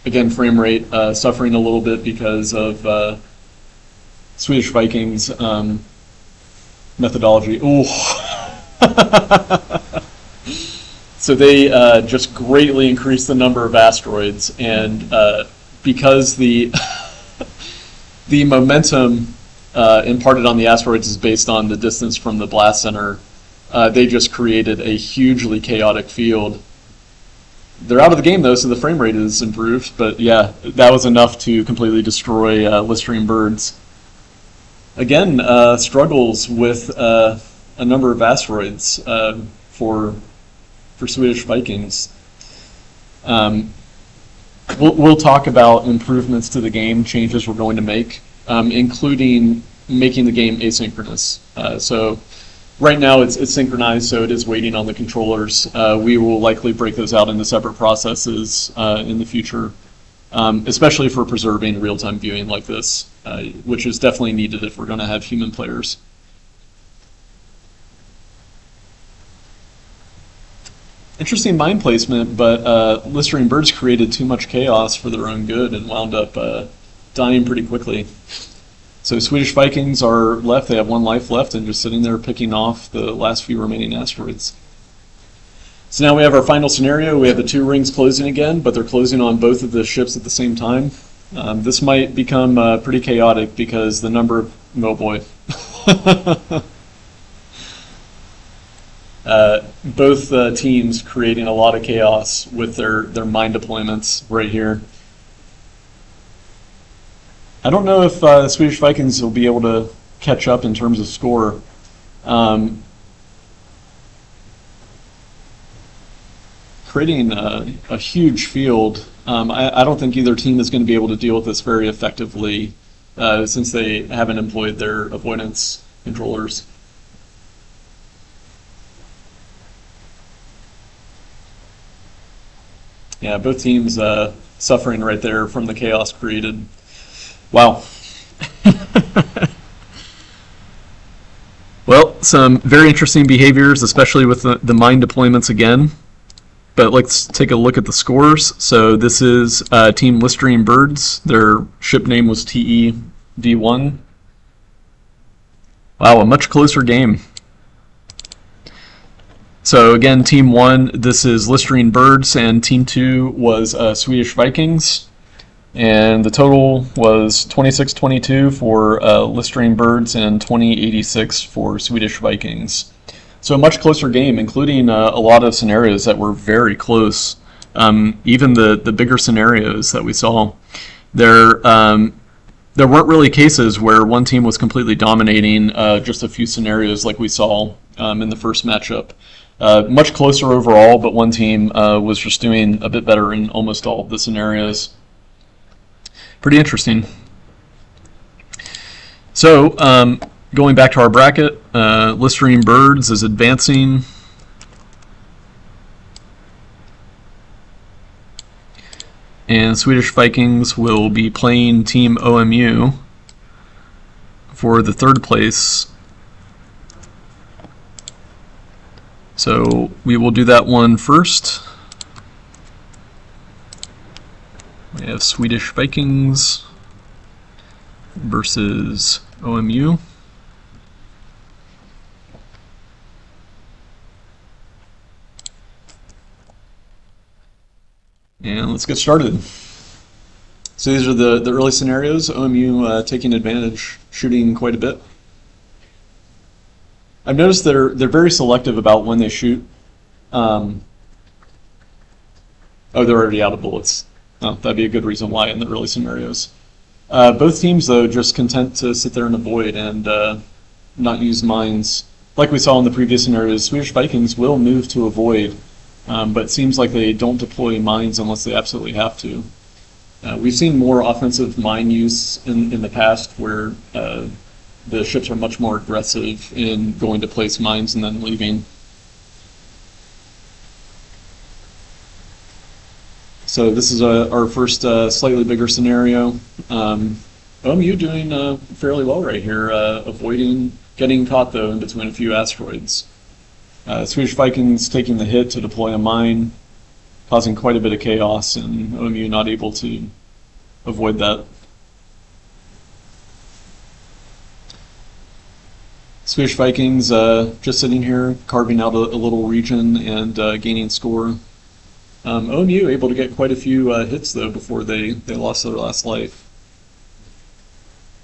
Again, frame rate suffering a little bit because of Swedish Vikings methodology. Ooh. So they just greatly increased the number of asteroids, and because the the momentum imparted on the asteroids is based on the distance from the blast center, they just created a hugely chaotic field. They're out of the game though, so the frame rate is improved, but yeah, that was enough to completely destroy Listerine Birds. Again, struggles with a number of asteroids for Swedish Vikings. We'll talk about improvements to the game, changes we're going to make, including making the game asynchronous. So right now it's synchronized, so it is waiting on the controllers. We will likely break those out into separate processes in the future, especially for preserving real-time viewing like this, which is definitely needed if we're going to have human players. Interesting mine placement, but Listerine Birds created too much chaos for their own good and wound up dying pretty quickly. So Swedish Vikings are left, they have 1 life left and just sitting there picking off the last few remaining asteroids. So now we have our final scenario. We have the 2 rings closing again, but they're closing on both of the ships at the same time. This might become pretty chaotic because the number of, oh boy. Both teams creating a lot of chaos with their mine deployments right here. I don't know if the Swedish Vikings will be able to catch up in terms of score. Creating a huge field. I don't think either team is going to be able to deal with this very effectively since they haven't employed their avoidance controllers. Yeah, both teams suffering right there from the chaos created. Wow. Well, some very interesting behaviors, especially with the mine deployments again. But let's take a look at the scores. So this is Team Listerine Birds. Their ship name was TE-D1. Wow, a much closer game. So again, Team 1, this is Listerine Birds, and Team 2 was Swedish Vikings. And the total was 26-22 for Listerine Birds and 20-86 for Swedish Vikings. So a much closer game, including a lot of scenarios that were very close. Even the bigger scenarios that we saw. There weren't really cases where one team was completely dominating just a few scenarios like we saw in the first matchup. Much closer overall, but one team was just doing a bit better in almost all of the scenarios. Pretty interesting. So, going back to our bracket, Listerine Birds is advancing. And Swedish Vikings will be playing Team OMU for the 3rd place. So we will do that one first. We have Swedish Vikings versus OMU. And let's get started. So these are the early scenarios. OMU taking advantage, shooting quite a bit. I've noticed they're very selective about when they shoot. Oh, they're already out of bullets. Oh, that'd be a good reason why in the early scenarios. Both teams, though, just content to sit there and avoid and not use mines. Like we saw in the previous scenarios, Swedish Vikings will move to avoid, but it seems like they don't deploy mines unless they absolutely have to. We've seen more offensive mine use in the past where the ships are much more aggressive in going to place mines and then leaving. So this is our first slightly bigger scenario. OMU doing fairly well right here, avoiding getting caught though in between a few asteroids. Swedish Vikings taking the hit to deploy a mine, causing quite a bit of chaos, and OMU not able to avoid that. Swedish Vikings just sitting here, carving out a little region and gaining score. OMU able to get quite a few hits though before they lost their last life.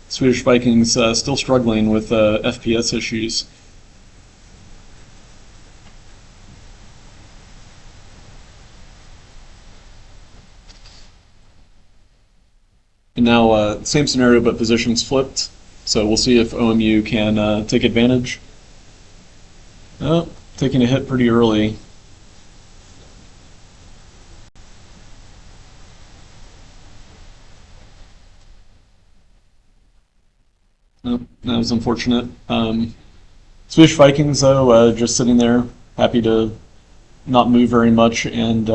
Swedish Vikings still struggling with FPS issues. And now same scenario but positions flipped. So we'll see if OMU can take advantage. Oh, taking a hit pretty early. Oh, that was unfortunate. Swedish Vikings, though, just sitting there, happy to not move very much and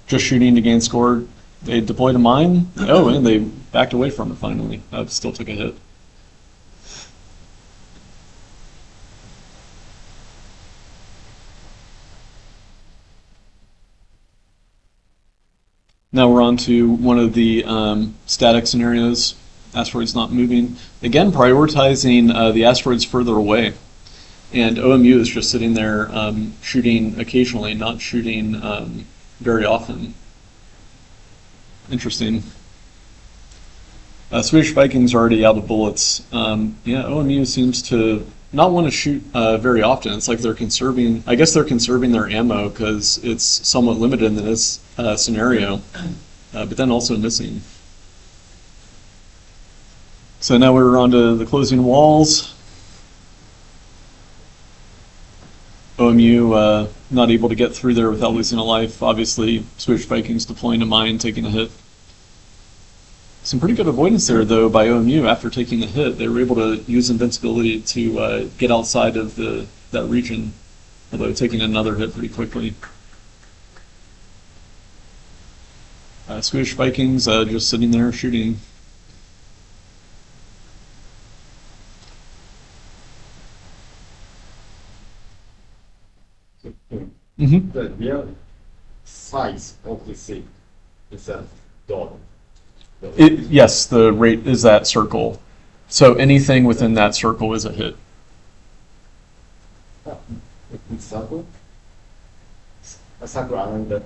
just shooting to gain score. They deployed a mine. Oh, and they backed away from it finally. Still took a hit. Now we're on to one of the static scenarios. Asteroids not moving. Again, prioritizing the asteroids further away. And OMU is just sitting there shooting occasionally, not shooting very often. Interesting. Swedish Vikings are already out of bullets. Yeah, OMU seems to not want to shoot very often. It's like they're conserving, I guess they're conserving their ammo because it's somewhat limited in this scenario, but then also missing. So now we're on to the closing walls. OMU not able to get through there without losing a life. Obviously, Swedish Vikings deploying a mine, taking a hit. Some pretty good avoidance there, though, by OMU after taking the hit. They were able to use invincibility to get outside of that region, although taking another hit pretty quickly. Swedish Vikings just sitting there shooting. Mm-hmm. The real size of the sea is a dot. Yes, the rate is that circle. So anything within that circle is a hit. Circle? A circle around the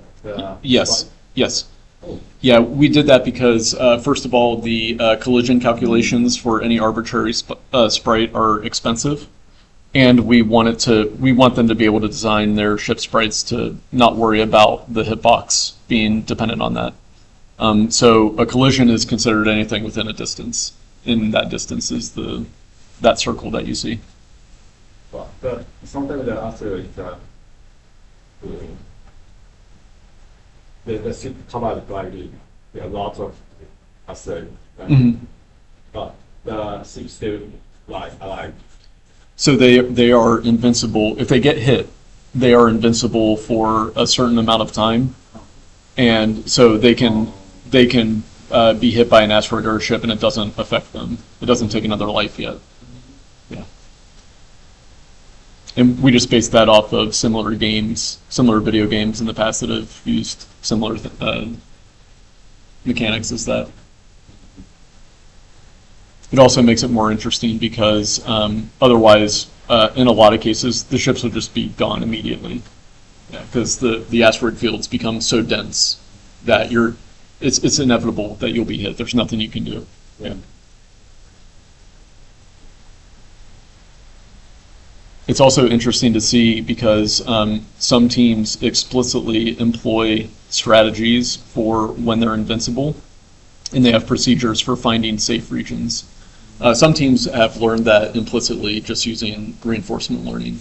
Yes, right? yes. Oh. Yeah, we did that because, first of all, the collision calculations for any arbitrary sprite are expensive. And we want them to be able to design their ship sprites to not worry about the hitbox being dependent on that. So a collision is considered anything within a distance. And that distance is that circle that you see. But sometimes the asteroid the ship covered by a lot of asteroid. Right? Mm-hmm. But the ship still alive. So they are invincible. If they get hit, they are invincible for a certain amount of time, and so they can be hit by an asteroid or a ship, and it doesn't affect them. It doesn't take another life yet. Yeah. And we just based that off of similar video games in the past that have used similar mechanics as that. It also makes it more interesting because otherwise, in a lot of cases, the ships will just be gone immediately. Because the asteroid fields become so dense that it's inevitable that you'll be hit. There's nothing you can do. Yeah. It's also interesting to see because some teams explicitly employ strategies for when they're invincible. and they have procedures for finding safe regions. Some teams have learned that implicitly just using reinforcement learning,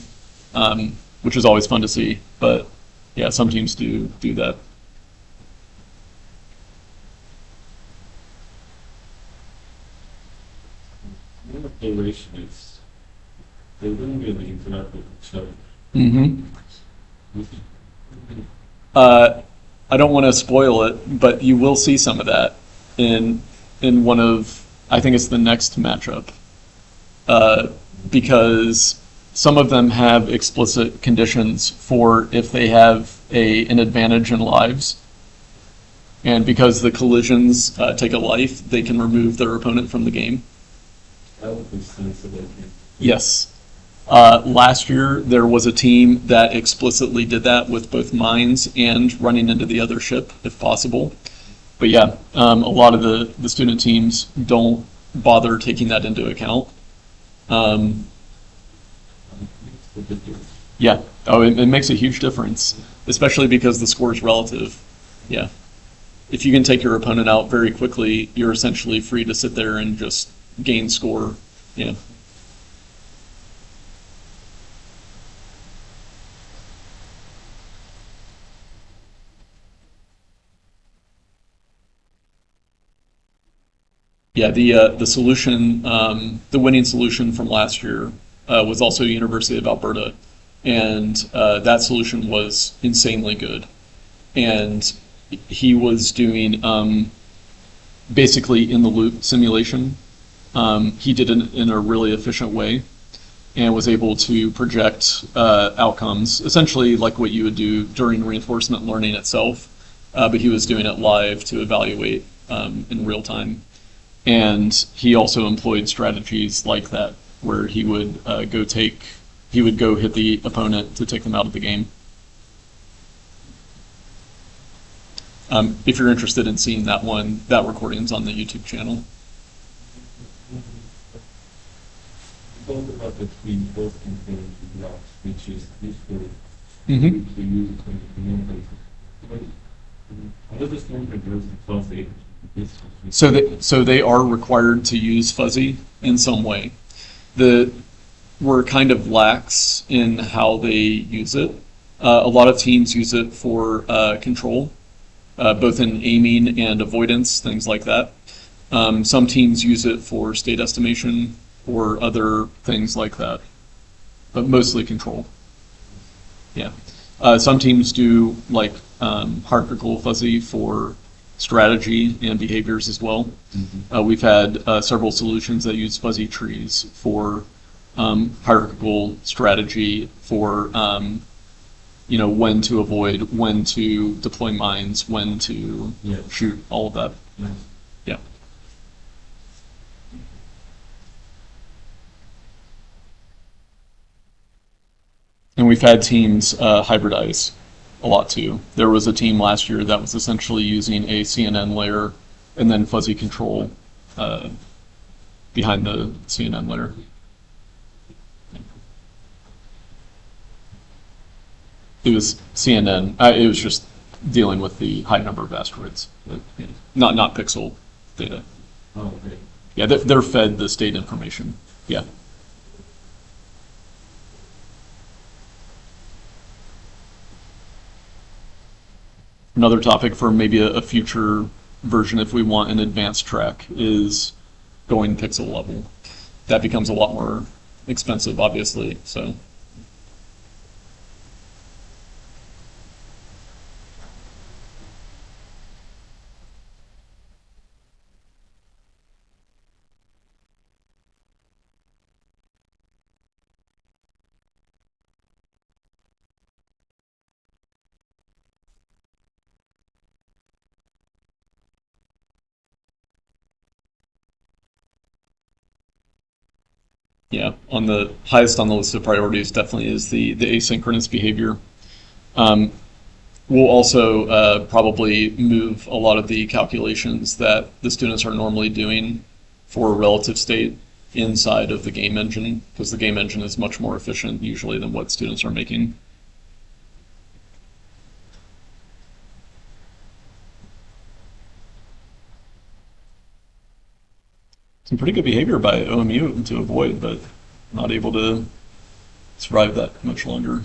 which is always fun to see. But yeah, some teams do that. One operation is they don't really interact with each other. Mm-hmm. I don't want to spoil it, but you will see some of that in one of, I think it's the next matchup, because some of them have explicit conditions for if they have an advantage in lives, and because the collisions take a life, they can remove their opponent from the game. That would be sensible. Yes. Last year, there was a team that explicitly did that with both mines and running into the other ship, if possible. But yeah, a lot of the student teams don't bother taking that into account. Yeah, it makes a huge difference, especially because the score is relative. Yeah. If you can take your opponent out very quickly, you're essentially free to sit there and just gain score. Yeah. Yeah, the solution, the winning solution from last year was also University of Alberta, and that solution was insanely good. And he was doing basically in the loop simulation. He did it in a really efficient way and was able to project outcomes, essentially like what you would do during reinforcement learning itself, but he was doing it live to evaluate in real time. And he also employed strategies like that, where he would go hit the opponent to take them out of the game. If you're interested in seeing that one, that recording's on the YouTube channel. Talk about the reinforcement blocks, which is useful Mm-hmm. to use in another standard versus fuzzy. So they are required to use fuzzy in some way. We're kind of lax in how they use it. A lot of teams use it for control, both in aiming and avoidance, things like that. Some teams use it for state estimation or other things like that, but mostly control. Yeah. Some teams do like hierarchical fuzzy for strategy and behaviors as well. Mm-hmm. We've had several solutions that use fuzzy trees for hierarchical strategy for when to avoid, when to deploy mines, when to shoot, all of that. Nice. Yeah. And we've had teams hybridize a lot too. There was a team last year that was essentially using a CNN layer and then fuzzy control behind the CNN layer. It was CNN. It was just dealing with the high number of asteroids, but, not pixel data. Oh, okay. Yeah, they're fed the state information. Yeah. Another topic for maybe a future version, if we want an advanced track, is going pixel level. That becomes a lot more expensive, obviously. So. Yeah, on the highest on the list of priorities definitely is the asynchronous behavior. We'll also probably move a lot of the calculations that the students are normally doing for relative state inside of the game engine, because the game engine is much more efficient usually than what students are making. Some pretty good behavior by OMU to avoid, but not able to survive that much longer.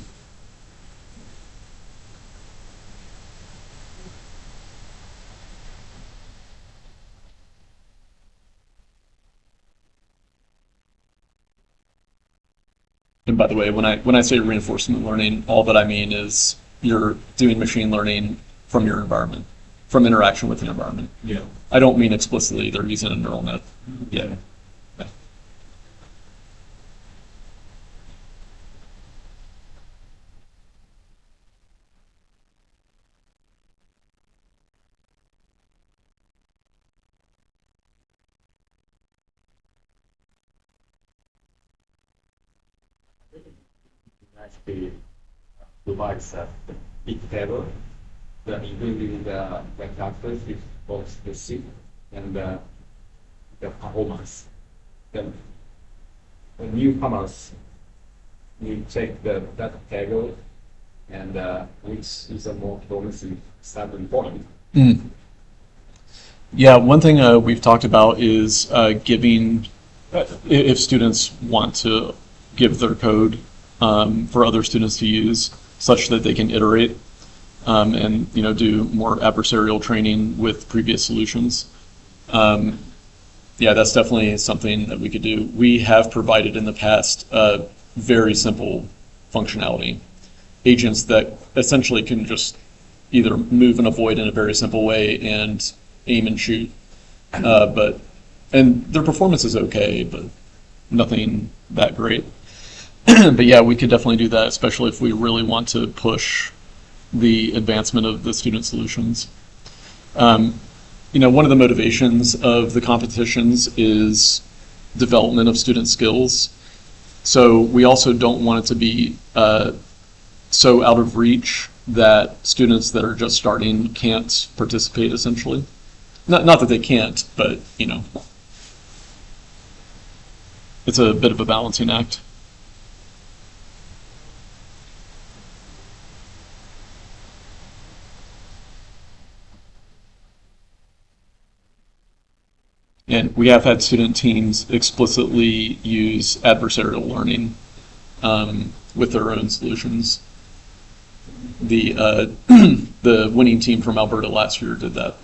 And by the way, when I say reinforcement learning, all that I mean is you're doing machine learning from your environment, from interaction with the environment. Yeah. I don't mean explicitly they're using a neural net. Yeah. Yeah. Actually provides a big table that including the characteristics of the ship and the performance. Then the newcomers will check that table and which is a more promising starting point. Mm. Yeah, one thing we've talked about is giving, if students want to give their code for other students to use, such that they can iterate and do more adversarial training with previous solutions. Yeah, that's definitely something that we could do. We have provided in the past very simple functionality. Agents that essentially can just either move and avoid in a very simple way and aim and shoot. And their performance is okay, but nothing that great. But yeah, we could definitely do that, especially if we really want to push the advancement of the student solutions. One of the motivations of the competitions is development of student skills. So we also don't want it to be so out of reach that students that are just starting can't participate, essentially. Not that they can't, but, it's a bit of a balancing act. And we have had student teams explicitly use adversarial learning with their own solutions. The the winning team from Alberta last year did that.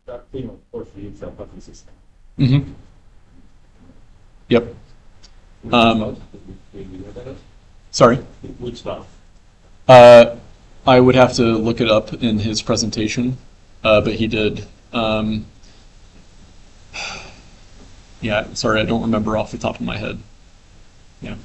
That team, of course, is a button system. Mm-hmm. Yep. Sorry. Which stuff? I would have to look it up in his presentation, but he did. Yeah, sorry, I don't remember off the top of my head. Yeah.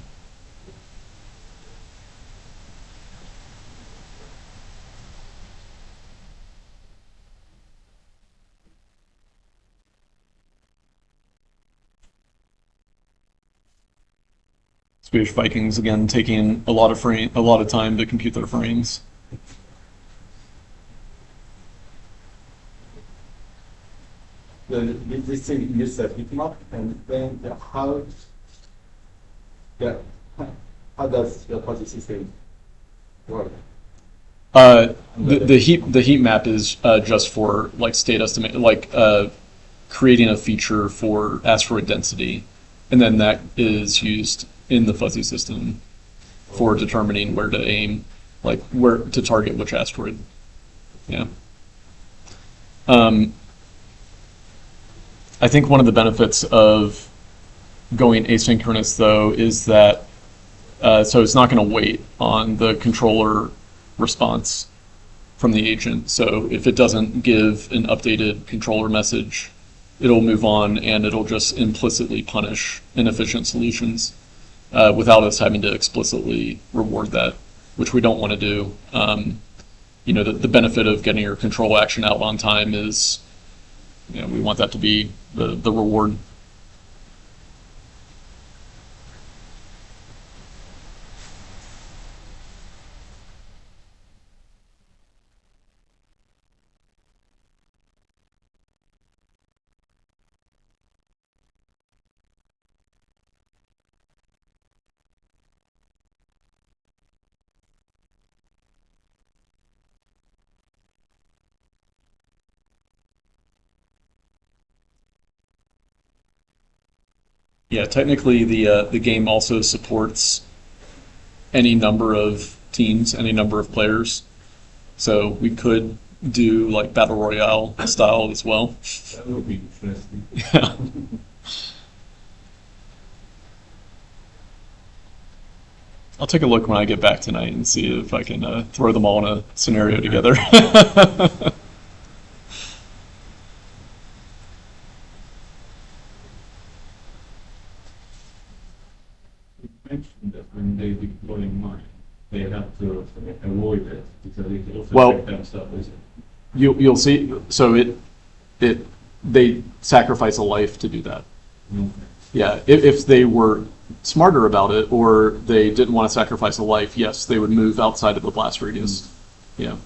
Swedish Vikings again taking a lot of time to compute their frames. This thing is a bitmap, and then how does the fuzzy system work? The heat map is just for like state estimate, like creating a feature for asteroid density, and then that is used in the fuzzy system for determining where to aim, like where to target which asteroid. Yeah. I think one of the benefits of going asynchronous, though, is that so it's not going to wait on the controller response from the agent. So if it doesn't give an updated controller message, it'll move on and it'll just implicitly punish inefficient solutions without us having to explicitly reward that, which we don't want to do. The benefit of getting your control action out on time is, we want that to be the reward. Yeah, technically the game also supports any number of teams, any number of players. So we could do like battle royale style as well. That would be interesting. Yeah. I'll take a look when I get back tonight and see if I can throw them all in a scenario together. You mentioned that when they deploy mine, they have to avoid it because it also Well, affects themselves, is it? You'll see. So they sacrifice a life to do that. Okay. Yeah, if they were smarter about it or they didn't want to sacrifice a life, yes, they would move outside of the blast radius. Yeah.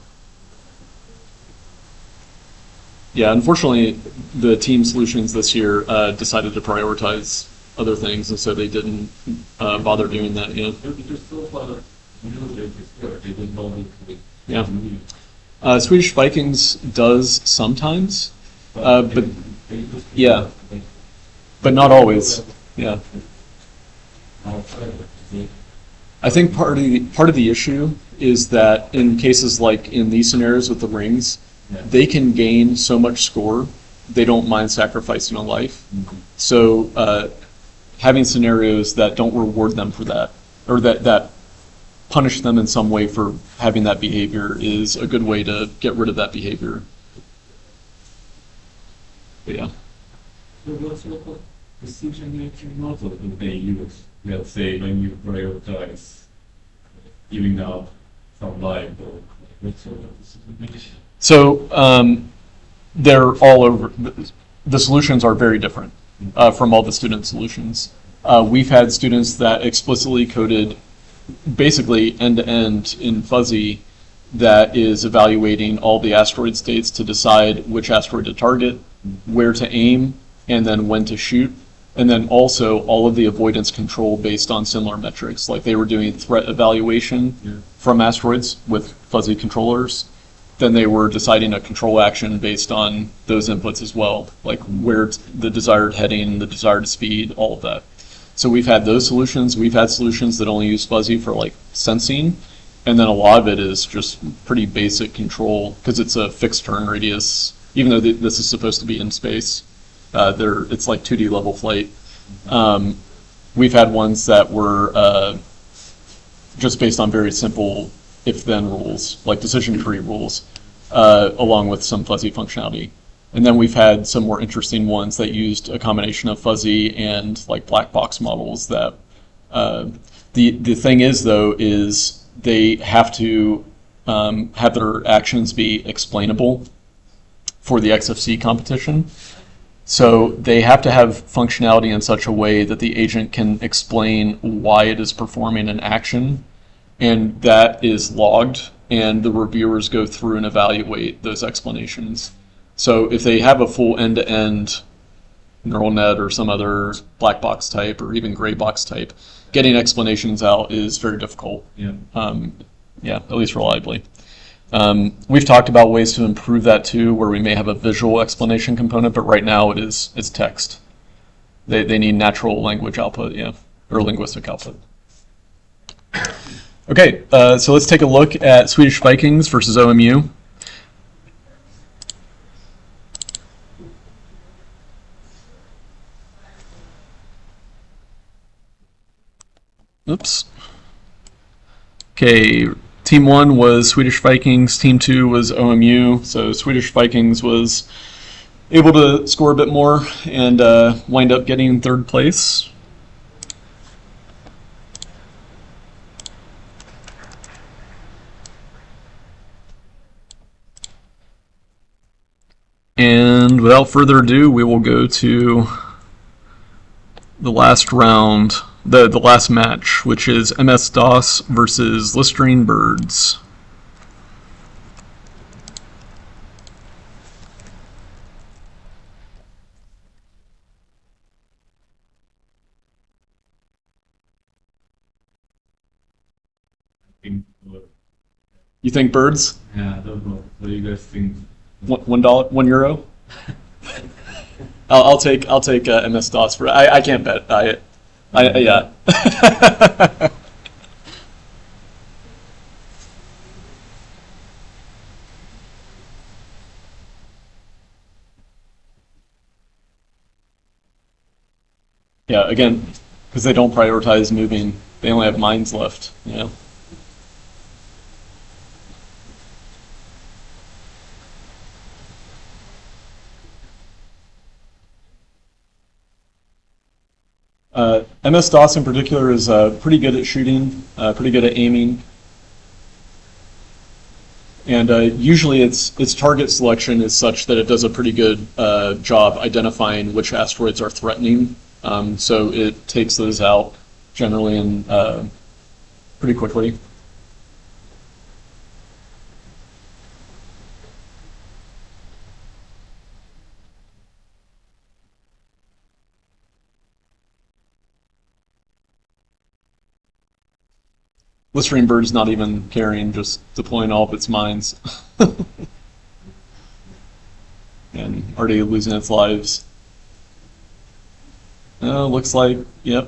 Yeah, unfortunately, the team solutions this year decided to prioritize other things, and so they didn't bother doing that. Yeah. Because so far, military they didn't bother to Yeah. move. Swedish Vikings does sometimes, but they just- yeah. But not always. Yeah. Outside of it, I think part of the issue is that in cases like in these scenarios with the rings, yeah. they can gain so much score, they don't mind sacrificing a life. Mhm. So having scenarios that don't reward them for that, or that punish them in some way for having that behavior, is a good way to get rid of that behavior. But yeah. So what sort of decision-making model do they use? Let's say when you prioritize giving up some life or what sort of decision-making? So they're all over. The solutions are very different from all the student solutions. We've had students that explicitly coded basically end-to-end in fuzzy that is evaluating all the asteroid states to decide which asteroid to target, where to aim, and then when to shoot. And then also all of the avoidance control based on similar metrics. Like they were doing threat evaluation from asteroids with fuzzy controllers. Then they were deciding a control action based on those inputs as well, like where the desired heading, the desired speed, all of that. So we've had those solutions. We've had solutions that only use fuzzy for like sensing. And then a lot of it is just pretty basic control because it's a fixed turn radius, even though this is supposed to be in space. It's like 2D level flight. We've had ones that were just based on very simple if-then rules, like decision tree rules, along with some fuzzy functionality. And then we've had some more interesting ones that used a combination of fuzzy and like black box models that the thing is though is they have to have their actions be explainable for the XFC competition. So they have to have functionality in such a way that the agent can explain why it is performing an action, and that is logged, and the reviewers go through and evaluate those explanations. So if they have a full end-to-end neural net or some other black box type or even gray box type, getting explanations out is very difficult. Yeah. Yeah, at least reliably. We've talked about ways to improve that too, where we may have a visual explanation component, but right now it's text. They need natural language output, yeah, or linguistic output. Okay, so let's take a look at Swedish Vikings versus OMU. Oops. Okay, team 1 was Swedish Vikings, team 2 was OMU. So Swedish Vikings was able to score a bit more and wind up getting third place. And without further ado, we will go to the last round, the last match, which is MS-DOS versus Listerine Birds. think, You think birds? yeah, I don't know. What do you guys think? $1, €1? I'll take MS DOS for. I can't bet. Yeah. Yeah, again, because they don't prioritize moving, they only have mines left. MS-DOS in particular is pretty good at shooting, pretty good at aiming, and usually its target selection is such that it does a pretty good job identifying which asteroids are threatening. So it takes those out generally and pretty quickly. Listerine Bird's not even carrying, just deploying all of its mines. And already losing its lives. Looks like, yep.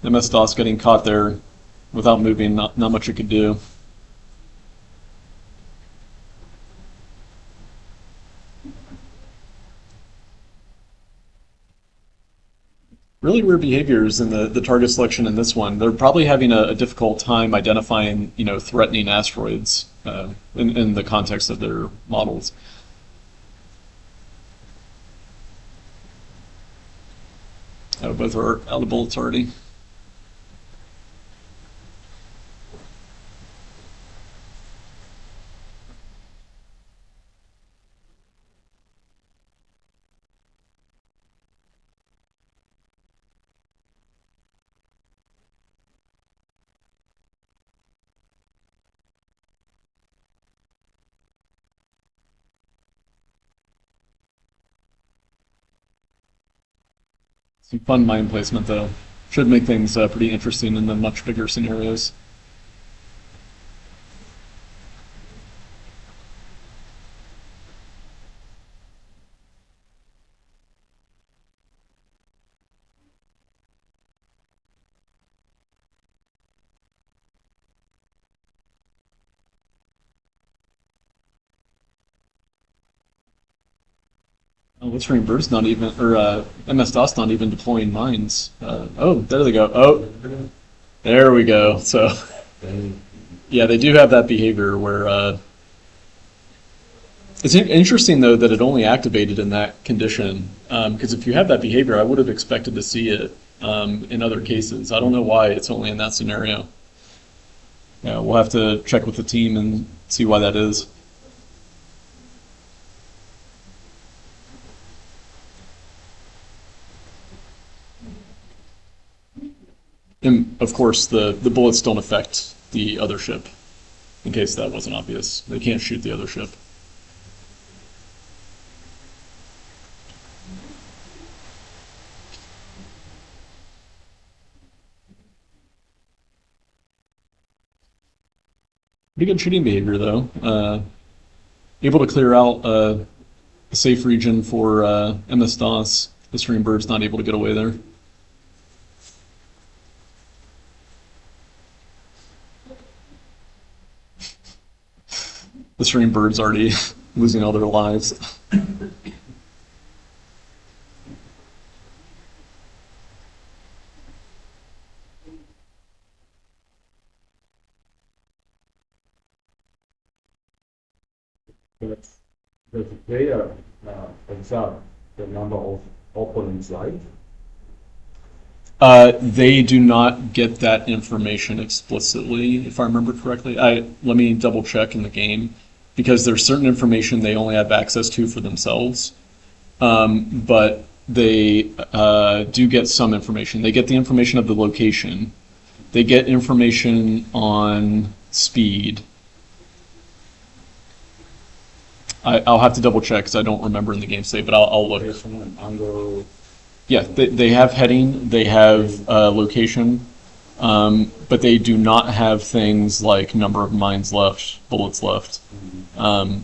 MS-DOS getting caught there without moving, not much it could do. Really weird behaviors in the target selection in this one. They're probably having a difficult time identifying, threatening asteroids in the context of their models. Oh, both are out of bullets already. Some fun mine placement, though. Should make things pretty interesting in the much bigger scenarios. Listerine Bird's not even, or MS-DOS not even deploying mines. Oh, there they go. Oh, there we go. So, yeah, they do have that behavior where it's interesting, though, that it only activated in that condition. Because if you have that behavior, I would have expected to see it in other cases. I don't know why it's only in that scenario. Yeah, we'll have to check with the team and see why that is. And of course, the bullets don't affect the other ship, in case that wasn't obvious. They can't shoot the other ship. Pretty good shooting behavior, though. Able to clear out a safe region for MS-DOS. Listerine Bird's not able to get away there. Listerine Bird's already losing all their lives. But the player observe the number of opponents, right? They do not get that information explicitly, if I remember correctly. Let me double check in the game, because there's certain information they only have access to for themselves. But they do get some information. They get the information of the location. They get information on speed. I'll have to double check because I don't remember in the game state, but I'll look. Yeah, they have heading, they have location, but they do not have things like number of mines left, bullets left. I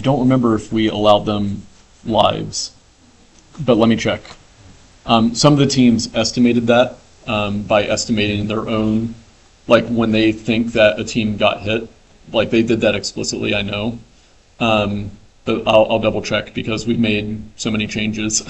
don't remember if we allowed them lives. But let me check. Some of the teams estimated that by estimating their own, like when they think that a team got hit, like they did that explicitly, I know. But I'll double check because we've made so many changes.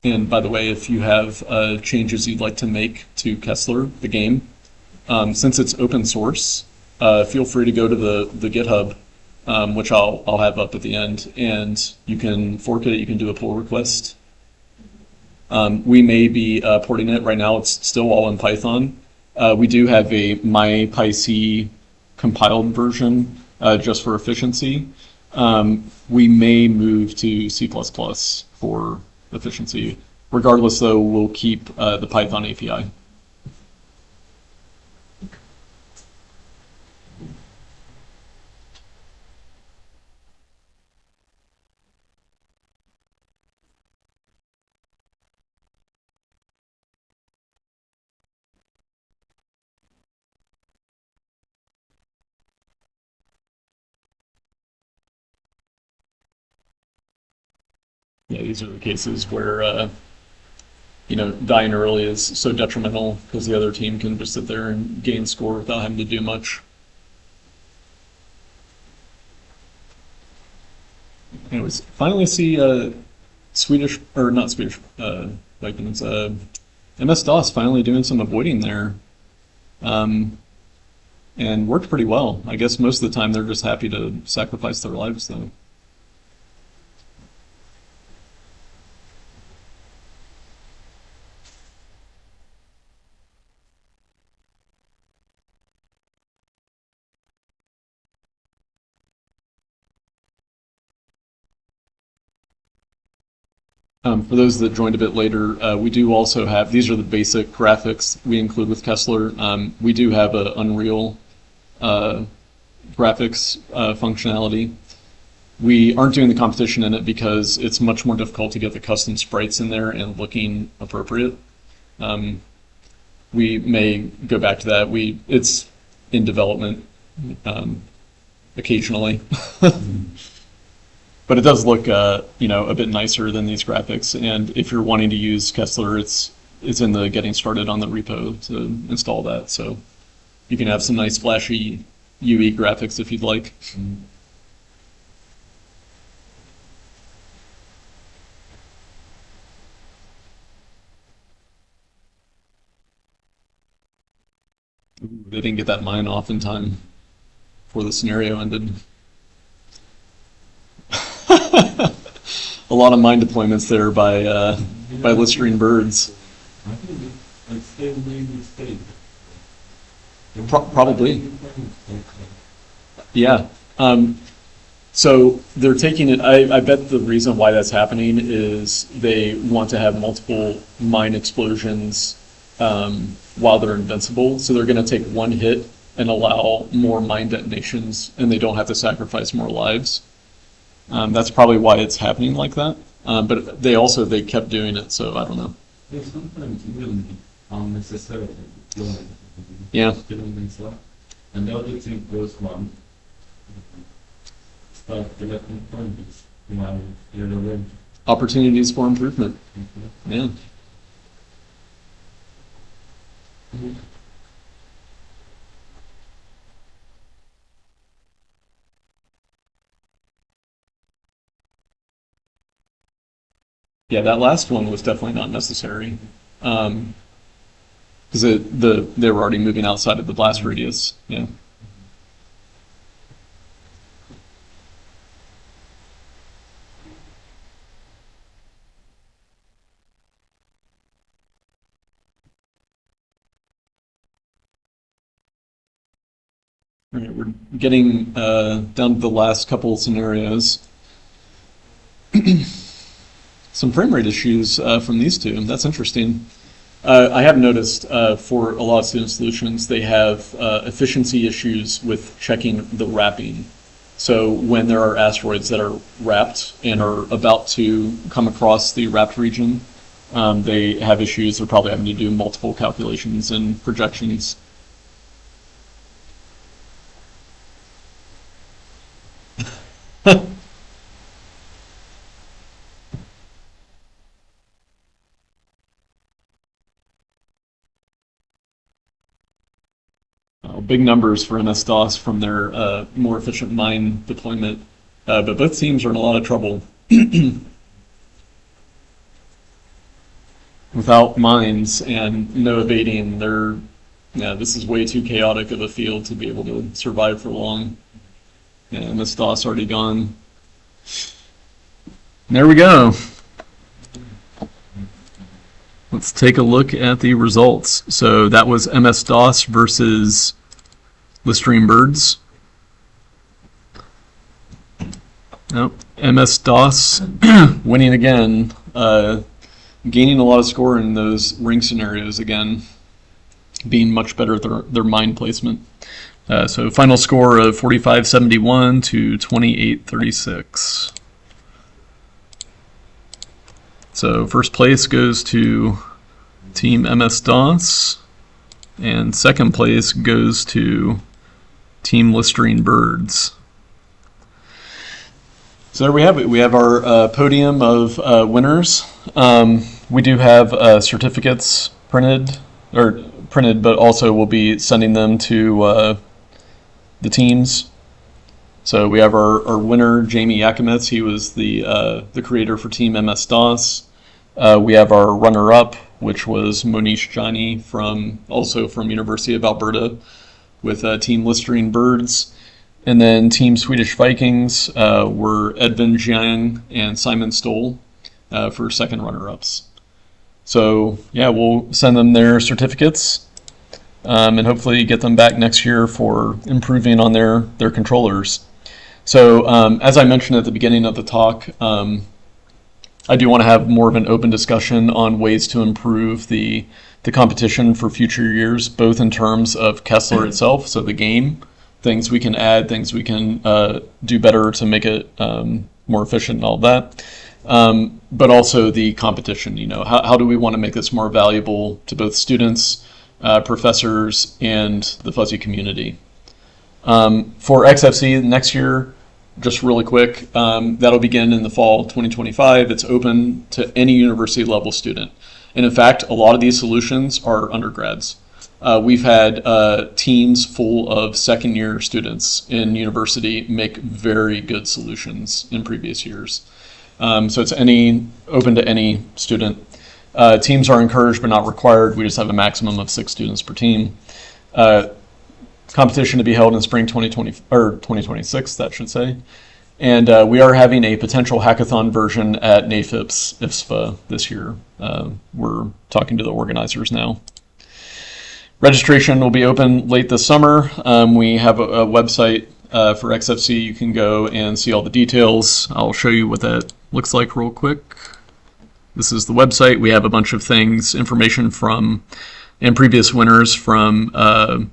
And by the way, if you have changes you'd like to make to Kessler, the game, since it's open source, feel free to go to the GitHub, which I'll have up at the end, and you can fork it. You can do a pull request. We may be porting it right now. It's still all in Python. We do have a MyPyC compiled version just for efficiency. We may move to C++ for efficiency. Regardless, though, we'll keep the Python API. Yeah, these are the cases where dying early is so detrimental because the other team can just sit there and gain score without having to do much. Anyways, finally see Swedish, or not Swedish, Vikings, MS-DOS finally doing some avoiding there. And worked pretty well. I guess most of the time they're just happy to sacrifice their lives, though. For those that joined a bit later, we do also have, these are the basic graphics we include with Kessler. We do have an Unreal graphics functionality. We aren't doing the competition in it because it's much more difficult to get the custom sprites in there and looking appropriate. We may go back to that. It's in development occasionally. But it does look, a bit nicer than these graphics. And if you're wanting to use Kessler, it's in the getting started on the repo to install that. So you can have some nice flashy UE graphics if you'd like. Ooh, they didn't get that mine off in time before the scenario ended. A lot of mine deployments there by Listerine birds. I think it's still made mistake. Probably. Yeah. So they're taking it. I bet the reason why that's happening is they want to have multiple mine explosions while they're invincible. So they're going to take one hit and allow more mine detonations, and they don't have to sacrifice more lives. That's probably why it's happening like that. But they kept doing it, so I don't know. Yeah, sometimes really unnecessarily doing Yeah. stuff. And the other thing goes wrong. Start developing points while you're away. Opportunities for improvement. Yeah. Yeah, that last one was definitely not necessary. Because they were already moving outside of the blast radius. Yeah. All right, we're getting down to the last couple scenarios. Some frame rate issues from these two. That's interesting. I have noticed for a lot of student solutions, they have efficiency issues with checking the wrapping. So when there are asteroids that are wrapped and are about to come across the wrapped region, they have issues. They're probably having to do multiple calculations and projections. Big numbers for MS-DOS from their more efficient mine deployment, but both teams are in a lot of trouble. Without mines and no evading, this is way too chaotic of a field to be able to survive for long. Yeah, MS-DOS already gone. There we go. Let's take a look at the results. So that was MS-DOS versus Listerine Birds. Nope. MS-DOS winning again, gaining a lot of score in those ring scenarios again, being much better at their mine placement. So final score of 4571 to 2836. So first place goes to Team MS-DOS, and second place goes to Team Listerine Birds. So there we have it. We have our podium of winners. We do have certificates printed, but also we'll be sending them to the teams. So we have our winner, Jamie Yakimitz. He was the creator for Team MS-DOS. We have our runner-up, which was Monish Jani also from University of Alberta with Team Listerine Birds. And then Team Swedish Vikings were Edvin Jiang and Simon Stoll for second runner-ups. So yeah, we'll send them their certificates and hopefully get them back next year for improving on their controllers. So as I mentioned at the beginning of the talk, I do want to have more of an open discussion on ways to improve the competition for future years, both in terms of Kessler itself, so the game, things we can add, things we can do better to make it more efficient and all that, but also the competition. How do we want to make this more valuable to both students, professors, and the fuzzy community? For XFC next year, just really quick, that'll begin in the fall 2025. It's open to any university level student. And in fact, a lot of these solutions are undergrads. We've had teams full of second year students in university make very good solutions in previous years. So it's open to any student. Teams are encouraged but not required. We just have a maximum of 6 students per team. Competition to be held in spring 2020 or 2026, that should say. And we are having a potential hackathon version at NAFIPS IFSFA this year. We're talking to the organizers now. Registration will be open late this summer. We have a website for XFC. You can go and see all the details. I'll show you what that looks like real quick. This is the website. We have a bunch of things, information from and previous winners from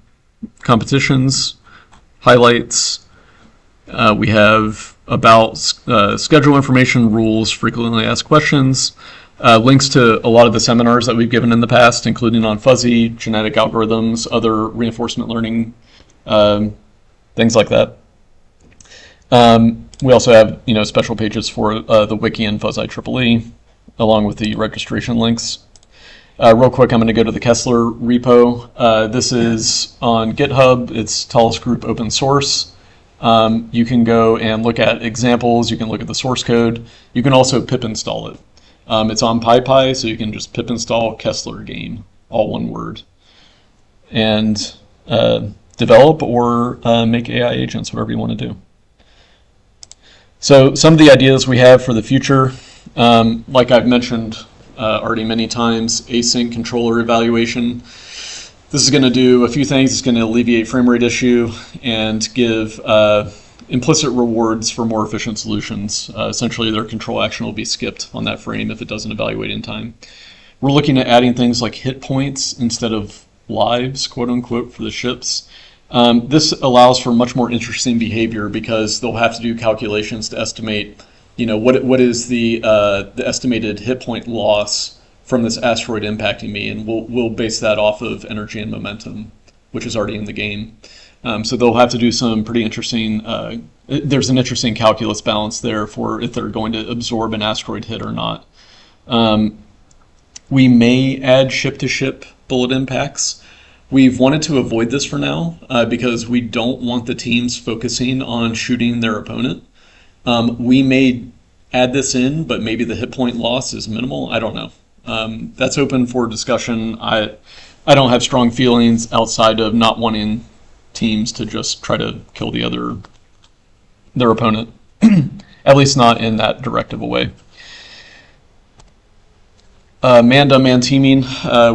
competitions, highlights. We have about schedule information, rules, frequently asked questions, links to a lot of the seminars that we've given in the past, including on fuzzy, genetic algorithms, other reinforcement learning, things like that. We also have special pages for the wiki and FUZZ-IEEE, along with the registration links. Real quick, I'm going to go to the Kessler repo. This is on GitHub. It's Tallest Group open source. You can go and look at examples. You can look at the source code. You can also pip install it. It's on PyPy, so you can just pip install Kessler game, all one word, and develop or make AI agents, whatever you want to do. So some of the ideas we have for the future, like I've mentioned already many times, async controller evaluation. This is going to do a few things. It's going to alleviate frame rate issue and give implicit rewards for more efficient solutions. Essentially, their control action will be skipped on that frame if it doesn't evaluate in time. We're looking at adding things like hit points instead of lives, quote unquote, for the ships. This allows for much more interesting behavior because they'll have to do calculations to estimate, what is the estimated hit point loss from this asteroid impacting me, and we'll base that off of energy and momentum, which is already in the game. So they'll have to do some pretty interesting, there's an interesting calculus balance there for if they're going to absorb an asteroid hit or not. We may add ship-to-ship bullet impacts. We've wanted to avoid this for now because we don't want the teams focusing on shooting their opponent. We may add this in, but maybe the hit point loss is minimal. I don't know. That's open for discussion. I don't have strong feelings outside of not wanting teams to just try to kill their opponent, at least not in that directive a way. Man-to-man teaming,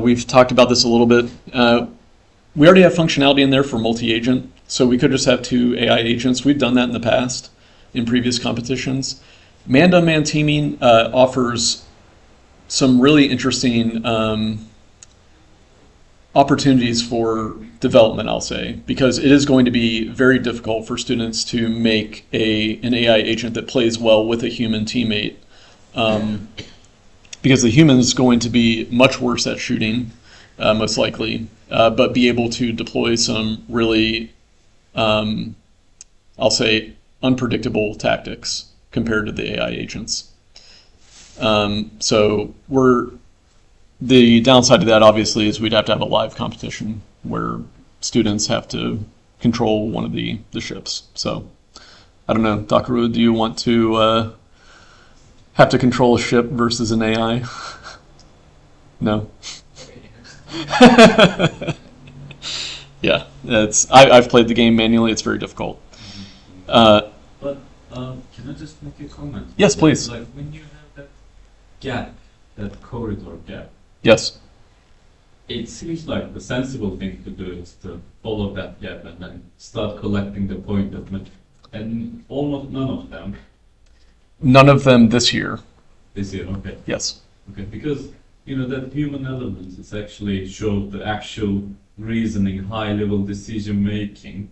we've talked about this a little bit. We already have functionality in there for multi-agent, so we could just have 2 AI agents. We've done that in the past in previous competitions. Man-to-man teaming offers some really interesting opportunities for development, I'll say, because it is going to be very difficult for students to make an AI agent that plays well with a human teammate, because the human is going to be much worse at shooting, most likely, but be able to deploy some really, I'll say, unpredictable tactics compared to the AI agents. So the downside of that, obviously, is we'd have to have a live competition where students have to control one of the ships. So I don't know, Dakaru, do you want to have to control a ship versus an AI? No. Yeah, I've played the game manually. It's very difficult. But can I just make a comment? Yes, please. Like when you have that gap, that corridor gap. Yes. It seems like the sensible thing to do is to follow that gap and then start collecting the point of it. And almost none of them. None of them this year. This year, okay. Yes. Okay, because that human element is actually showed the actual reasoning, high-level decision making,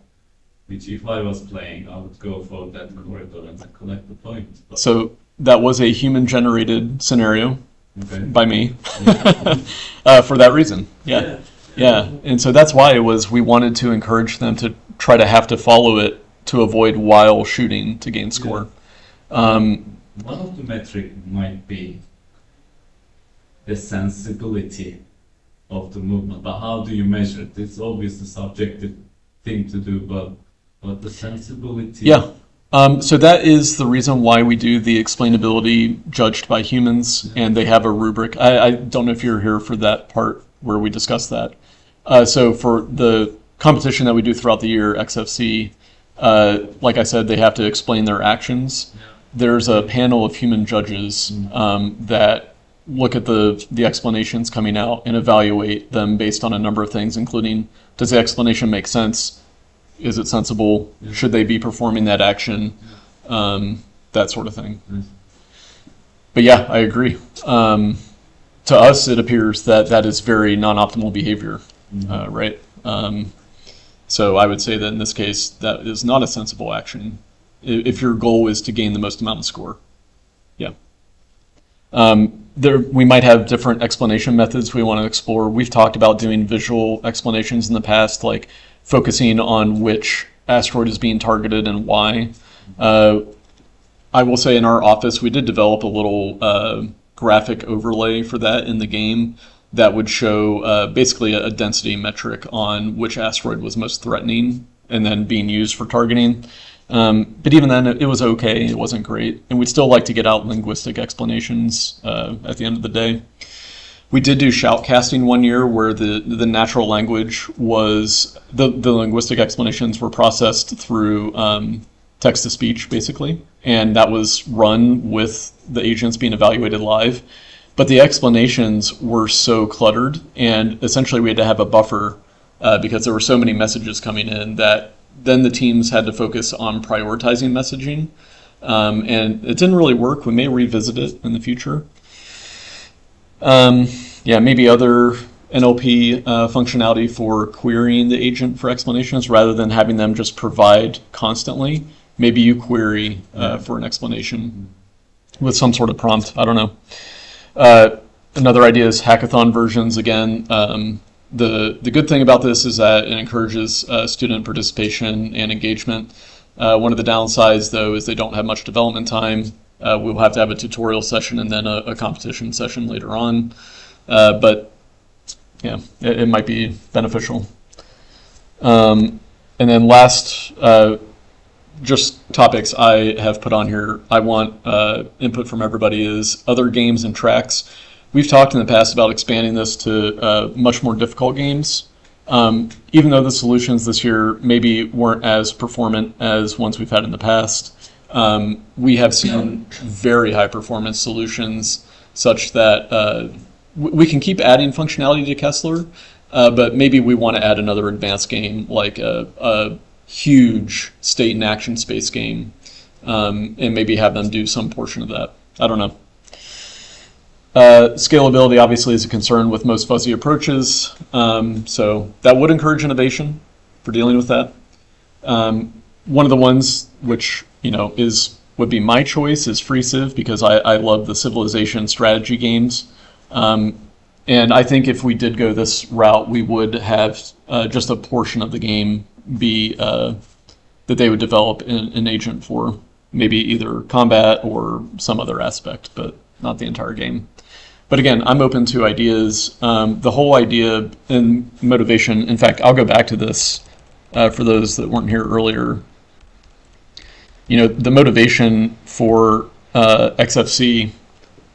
which if I was playing, I would go for that corridor and collect the points. But So that was a human-generated scenario by me for that reason. Yeah. And so that's why we wanted to encourage them to try to have to follow it to avoid while shooting to gain score. One of the metric might be the sensibility of the movement, but how do you measure it? It's obviously a subjective thing to do, but the sensibility. Yeah. So that is the reason why we do the explainability judged by humans, and they have a rubric. I don't know if you're here for that part where we discuss that. So for the competition that we do throughout the year, XFC, like I said, they have to explain their actions. There's a panel of human judges that look at the explanations coming out and evaluate them based on a number of things, including, does the explanation make sense? Is it sensible? Should they be performing that action? That sort of thing. But yeah, I agree. To us, it appears that is very non-optimal behavior, right? So I would say that in this case, that is not a sensible action if your goal is to gain the most amount of score. Yeah. We might have different explanation methods we want to explore. We've talked about doing visual explanations in the past, like focusing on which asteroid is being targeted and why. I will say in our office, we did develop a little graphic overlay for that in the game that would show basically a density metric on which asteroid was most threatening and then being used for targeting. But even then, it was okay. It wasn't great. And we'd still like to get out linguistic explanations at the end of the day. We did do shoutcasting one year where the natural language was, the linguistic explanations were processed through text-to-speech, basically. And that was run with the agents being evaluated live. But the explanations were so cluttered, and essentially we had to have a buffer because there were so many messages coming in that then the teams had to focus on prioritizing messaging. And it didn't really work. We may revisit it in the future. Yeah, maybe other NLP functionality for querying the agent for explanations rather than having them just provide constantly. Maybe you query for an explanation with some sort of prompt. I don't know. Another idea is hackathon versions. Again, the good thing about this is that it encourages student participation and engagement. One of the downsides, though, is they don't have much development time. We'll have to have a tutorial session and then a competition session later on. But yeah, it might be beneficial. And then last, just topics I have put on here. I want input from everybody is other games and tracks. We've talked in the past about expanding this to much more difficult games. Even though the solutions this year maybe weren't as performant as ones we've had in the past, we have seen very high performance solutions such that we can keep adding functionality to Kessler, but maybe we want to add another advanced game like a huge state and action space game, and maybe have them do some portion of that. I don't know. Scalability obviously is a concern with most fuzzy approaches, so that would encourage innovation for dealing with that. One of the ones which would be my choice is FreeCiv, because I love the civilization strategy games, and I think if we did go this route, we would have just a portion of the game be that they would develop an agent for, maybe either combat or some other aspect, but not the entire game. But again, I'm open to ideas. The whole idea and motivation, in fact, I'll go back to this for those that weren't here earlier. The motivation for XFC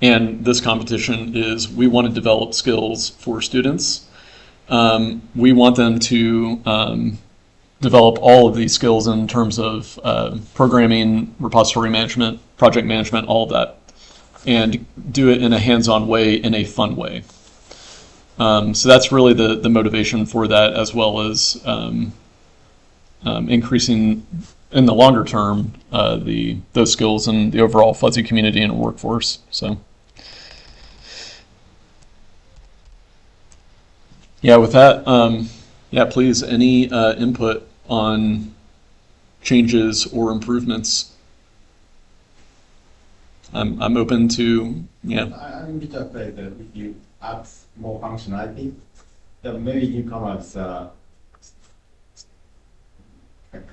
and this competition is we want to develop skills for students. We want them to develop all of these skills in terms of programming, repository management, project management, all of that, and do it in a hands-on way, in a fun way. So that's really the motivation for that, as well as increasing in the longer term those skills in the overall fuzzy community and workforce. So yeah, with that, yeah, please, any input on changes or improvements. I'm open to, yeah. I'm a bit afraid that if you add more functionality, that maybe newcomers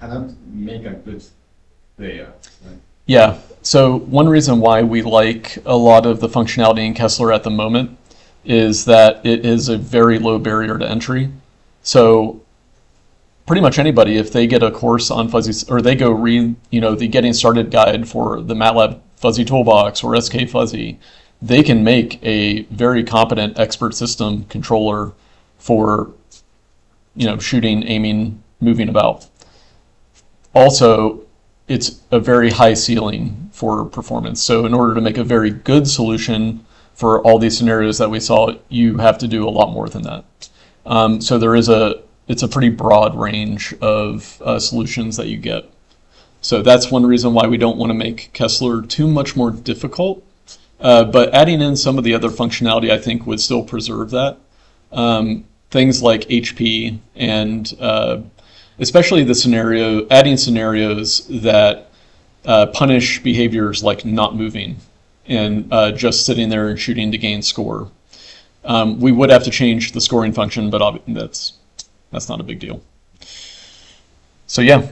cannot make a good player. Right? Yeah, so one reason why we like a lot of the functionality in Kessler at the moment is that it is a very low barrier to entry. So pretty much anybody, if they get a course on fuzzy, or they go read, the getting started guide for the MATLAB Fuzzy Toolbox or SK Fuzzy, they can make a very competent expert system controller for, shooting, aiming, moving about. Also, it's a very high ceiling for performance. So in order to make a very good solution for all these scenarios that we saw, you have to do a lot more than that. So it's a pretty broad range of solutions that you get. So that's one reason why we don't want to make Kessler too much more difficult. But adding in some of the other functionality, I think, would still preserve that. Things like HP and especially adding scenarios that punish behaviors like not moving and just sitting there and shooting to gain score. We would have to change the scoring function, but that's not a big deal. So yeah,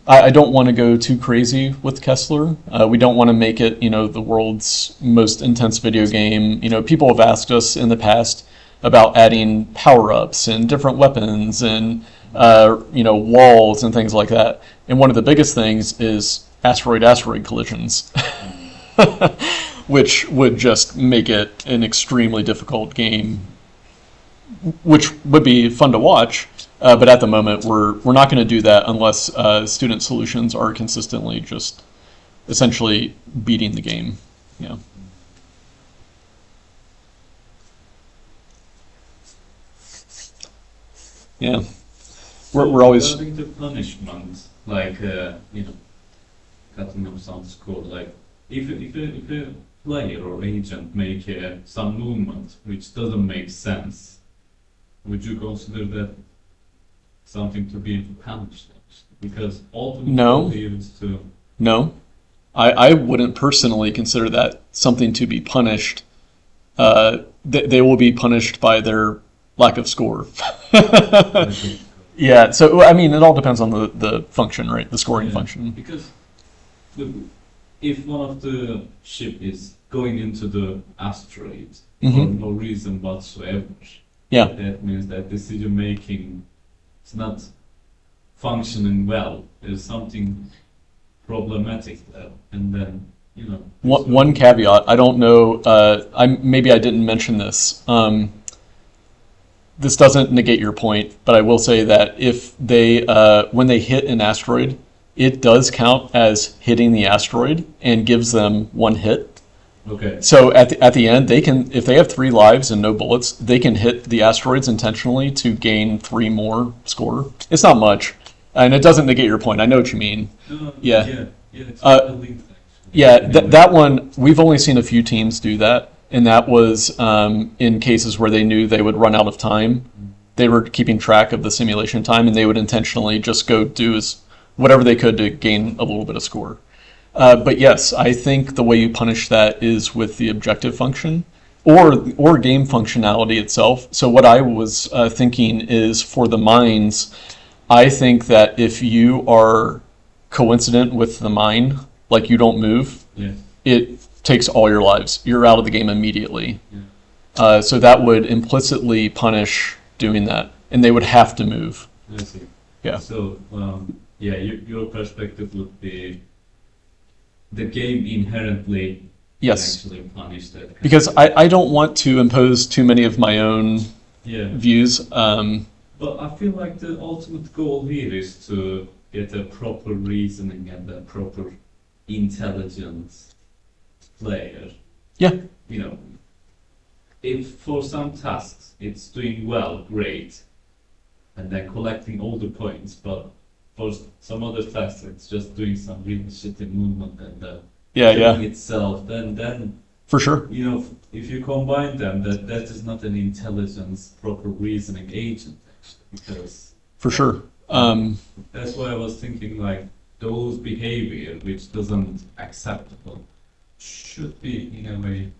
I don't want to go too crazy with Kessler. We don't want to make it, the world's most intense video game. People have asked us in the past about adding power-ups and different weapons and walls and things like that. And one of the biggest things is asteroid collisions, which would just make it an extremely difficult game, which would be fun to watch. But at the moment, we're not going to do that unless student solutions are consistently just essentially beating the game. Yeah. Yeah. We're always... Regarding the punishment, like, cutting off some score, like, if a player or agent make some movement which doesn't make sense, would you consider that something to be punished? Because ultimately No. it leads to... No. I wouldn't personally consider that something to be punished. They will be punished by their lack of score. Yeah, so I mean, it all depends on the function, right? The scoring function. Because if one of the ship is going into the asteroid for no reason whatsoever, Yeah. that means that decision making is not functioning well. There's something problematic there, and then One caveat, I don't know, maybe I didn't mention this. This doesn't negate your point, but I will say that if they, when they hit an asteroid, it does count as hitting the asteroid and gives them one hit. Okay. So at the end, they can, if they have 3 lives and no bullets, they can hit the asteroids intentionally to gain 3 more score. It's not much, and it doesn't negate your point. I know what you mean. Yeah. It's linked, Yeah, that one, we've only seen a few teams do that, and that was in cases where they knew they would run out of time. They were keeping track of the simulation time, and they would intentionally just go do whatever they could to gain a little bit of score. But yes, I think the way you punish that is with the objective function or game functionality itself. So what I was thinking is for the mines, I think that if you are coincident with the mine, like you don't move, it takes all your lives. You're out of the game immediately. So that would implicitly punish doing that, and they would have to move. I see. Yeah. So, your perspective would be the game inherently actually punish that. Because I don't want to impose too many of my own views. But I feel like the ultimate goal here is to get a proper reasoning and a proper intelligence player. Yeah. If for some tasks it's doing well, great, and then collecting all the points, but for some other tasks it's just doing some really shitty movement and doing itself, then for sure. If you combine them, that is not an intelligence, proper reasoning agent, actually, because for sure. That's why I was thinking like those behavior which doesn't acceptable should be in a way.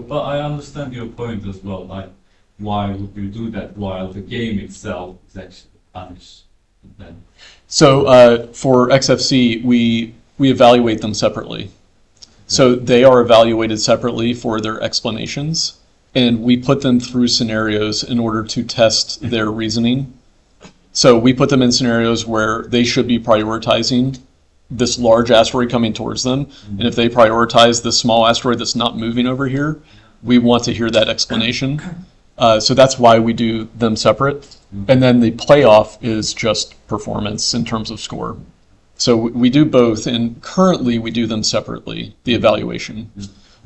But I understand your point as well. Like, why would you do that while the game itself is actually punished? Then. So for XFC, we evaluate them separately. So they are evaluated separately for their explanations, and we put them through scenarios in order to test their reasoning. So we put them in scenarios where they should be prioritizing this large asteroid coming towards them. And if they prioritize this small asteroid that's not moving over here, we want to hear that explanation. So that's why we do them separate. And then the playoff is just performance in terms of score. So we do both, and currently we do them separately, the evaluation.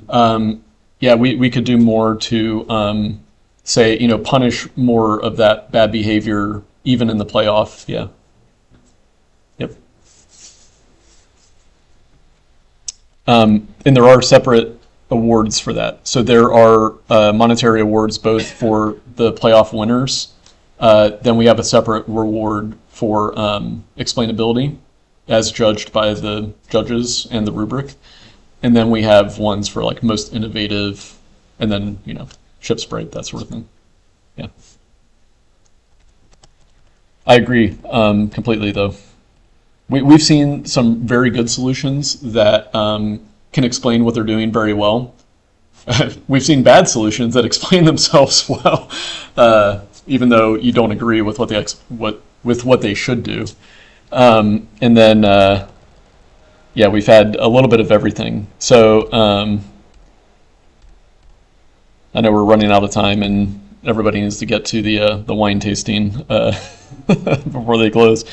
We could do more to say, punish more of that bad behavior even in the playoff. Yeah. Yep. And there are separate awards for that. So there are monetary awards both for the playoff winners. Then we have a separate reward for explainability as judged by the judges and the rubric. And then we have ones for like most innovative and then, ship sprite, that sort of thing. Yeah. I agree completely, though. We've seen some very good solutions that can explain what they're doing very well. We've seen bad solutions that explain themselves well, even though you don't agree with what they should do. And then, we've had a little bit of everything. So I know we're running out of time, and everybody needs to get to the wine tasting before they close.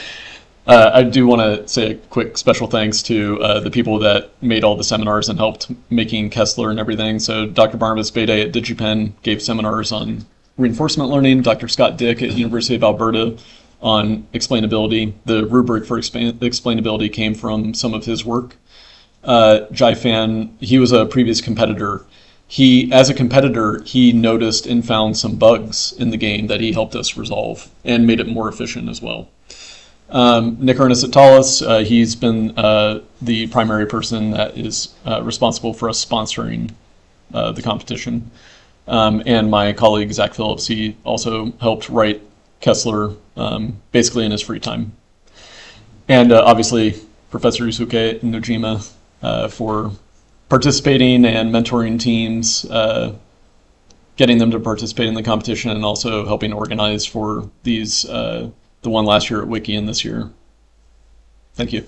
I do want to say a quick special thanks to the people that made all the seminars and helped making Kessler and everything. So Dr. Barnabas Bede at DigiPen gave seminars on reinforcement learning, Dr. Scott Dick at University of Alberta on explainability. The rubric for explainability came from some of his work. Jai Fan, he was a previous competitor. As a competitor, he noticed and found some bugs in the game that he helped us resolve and made it more efficient as well. Nick Ernest at Tallis, he's been the primary person that is responsible for us sponsoring the competition. And my colleague, Zach Phillips, he also helped write Kessler basically in his free time. And obviously, Professor Yusuke Nojima for participating and mentoring teams, getting them to participate in the competition, and also helping organize for these, the one last year at Wiki and this year. Thank you.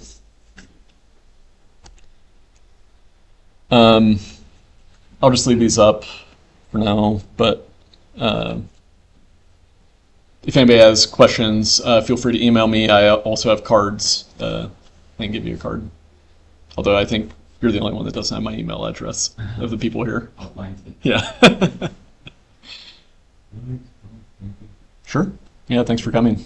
I'll just leave these up for now, but if anybody has questions, feel free to email me. I also have cards. I can give you a card. Although I think you're the only one that doesn't have my email address of the people here. Yeah. Sure. Yeah, thanks for coming.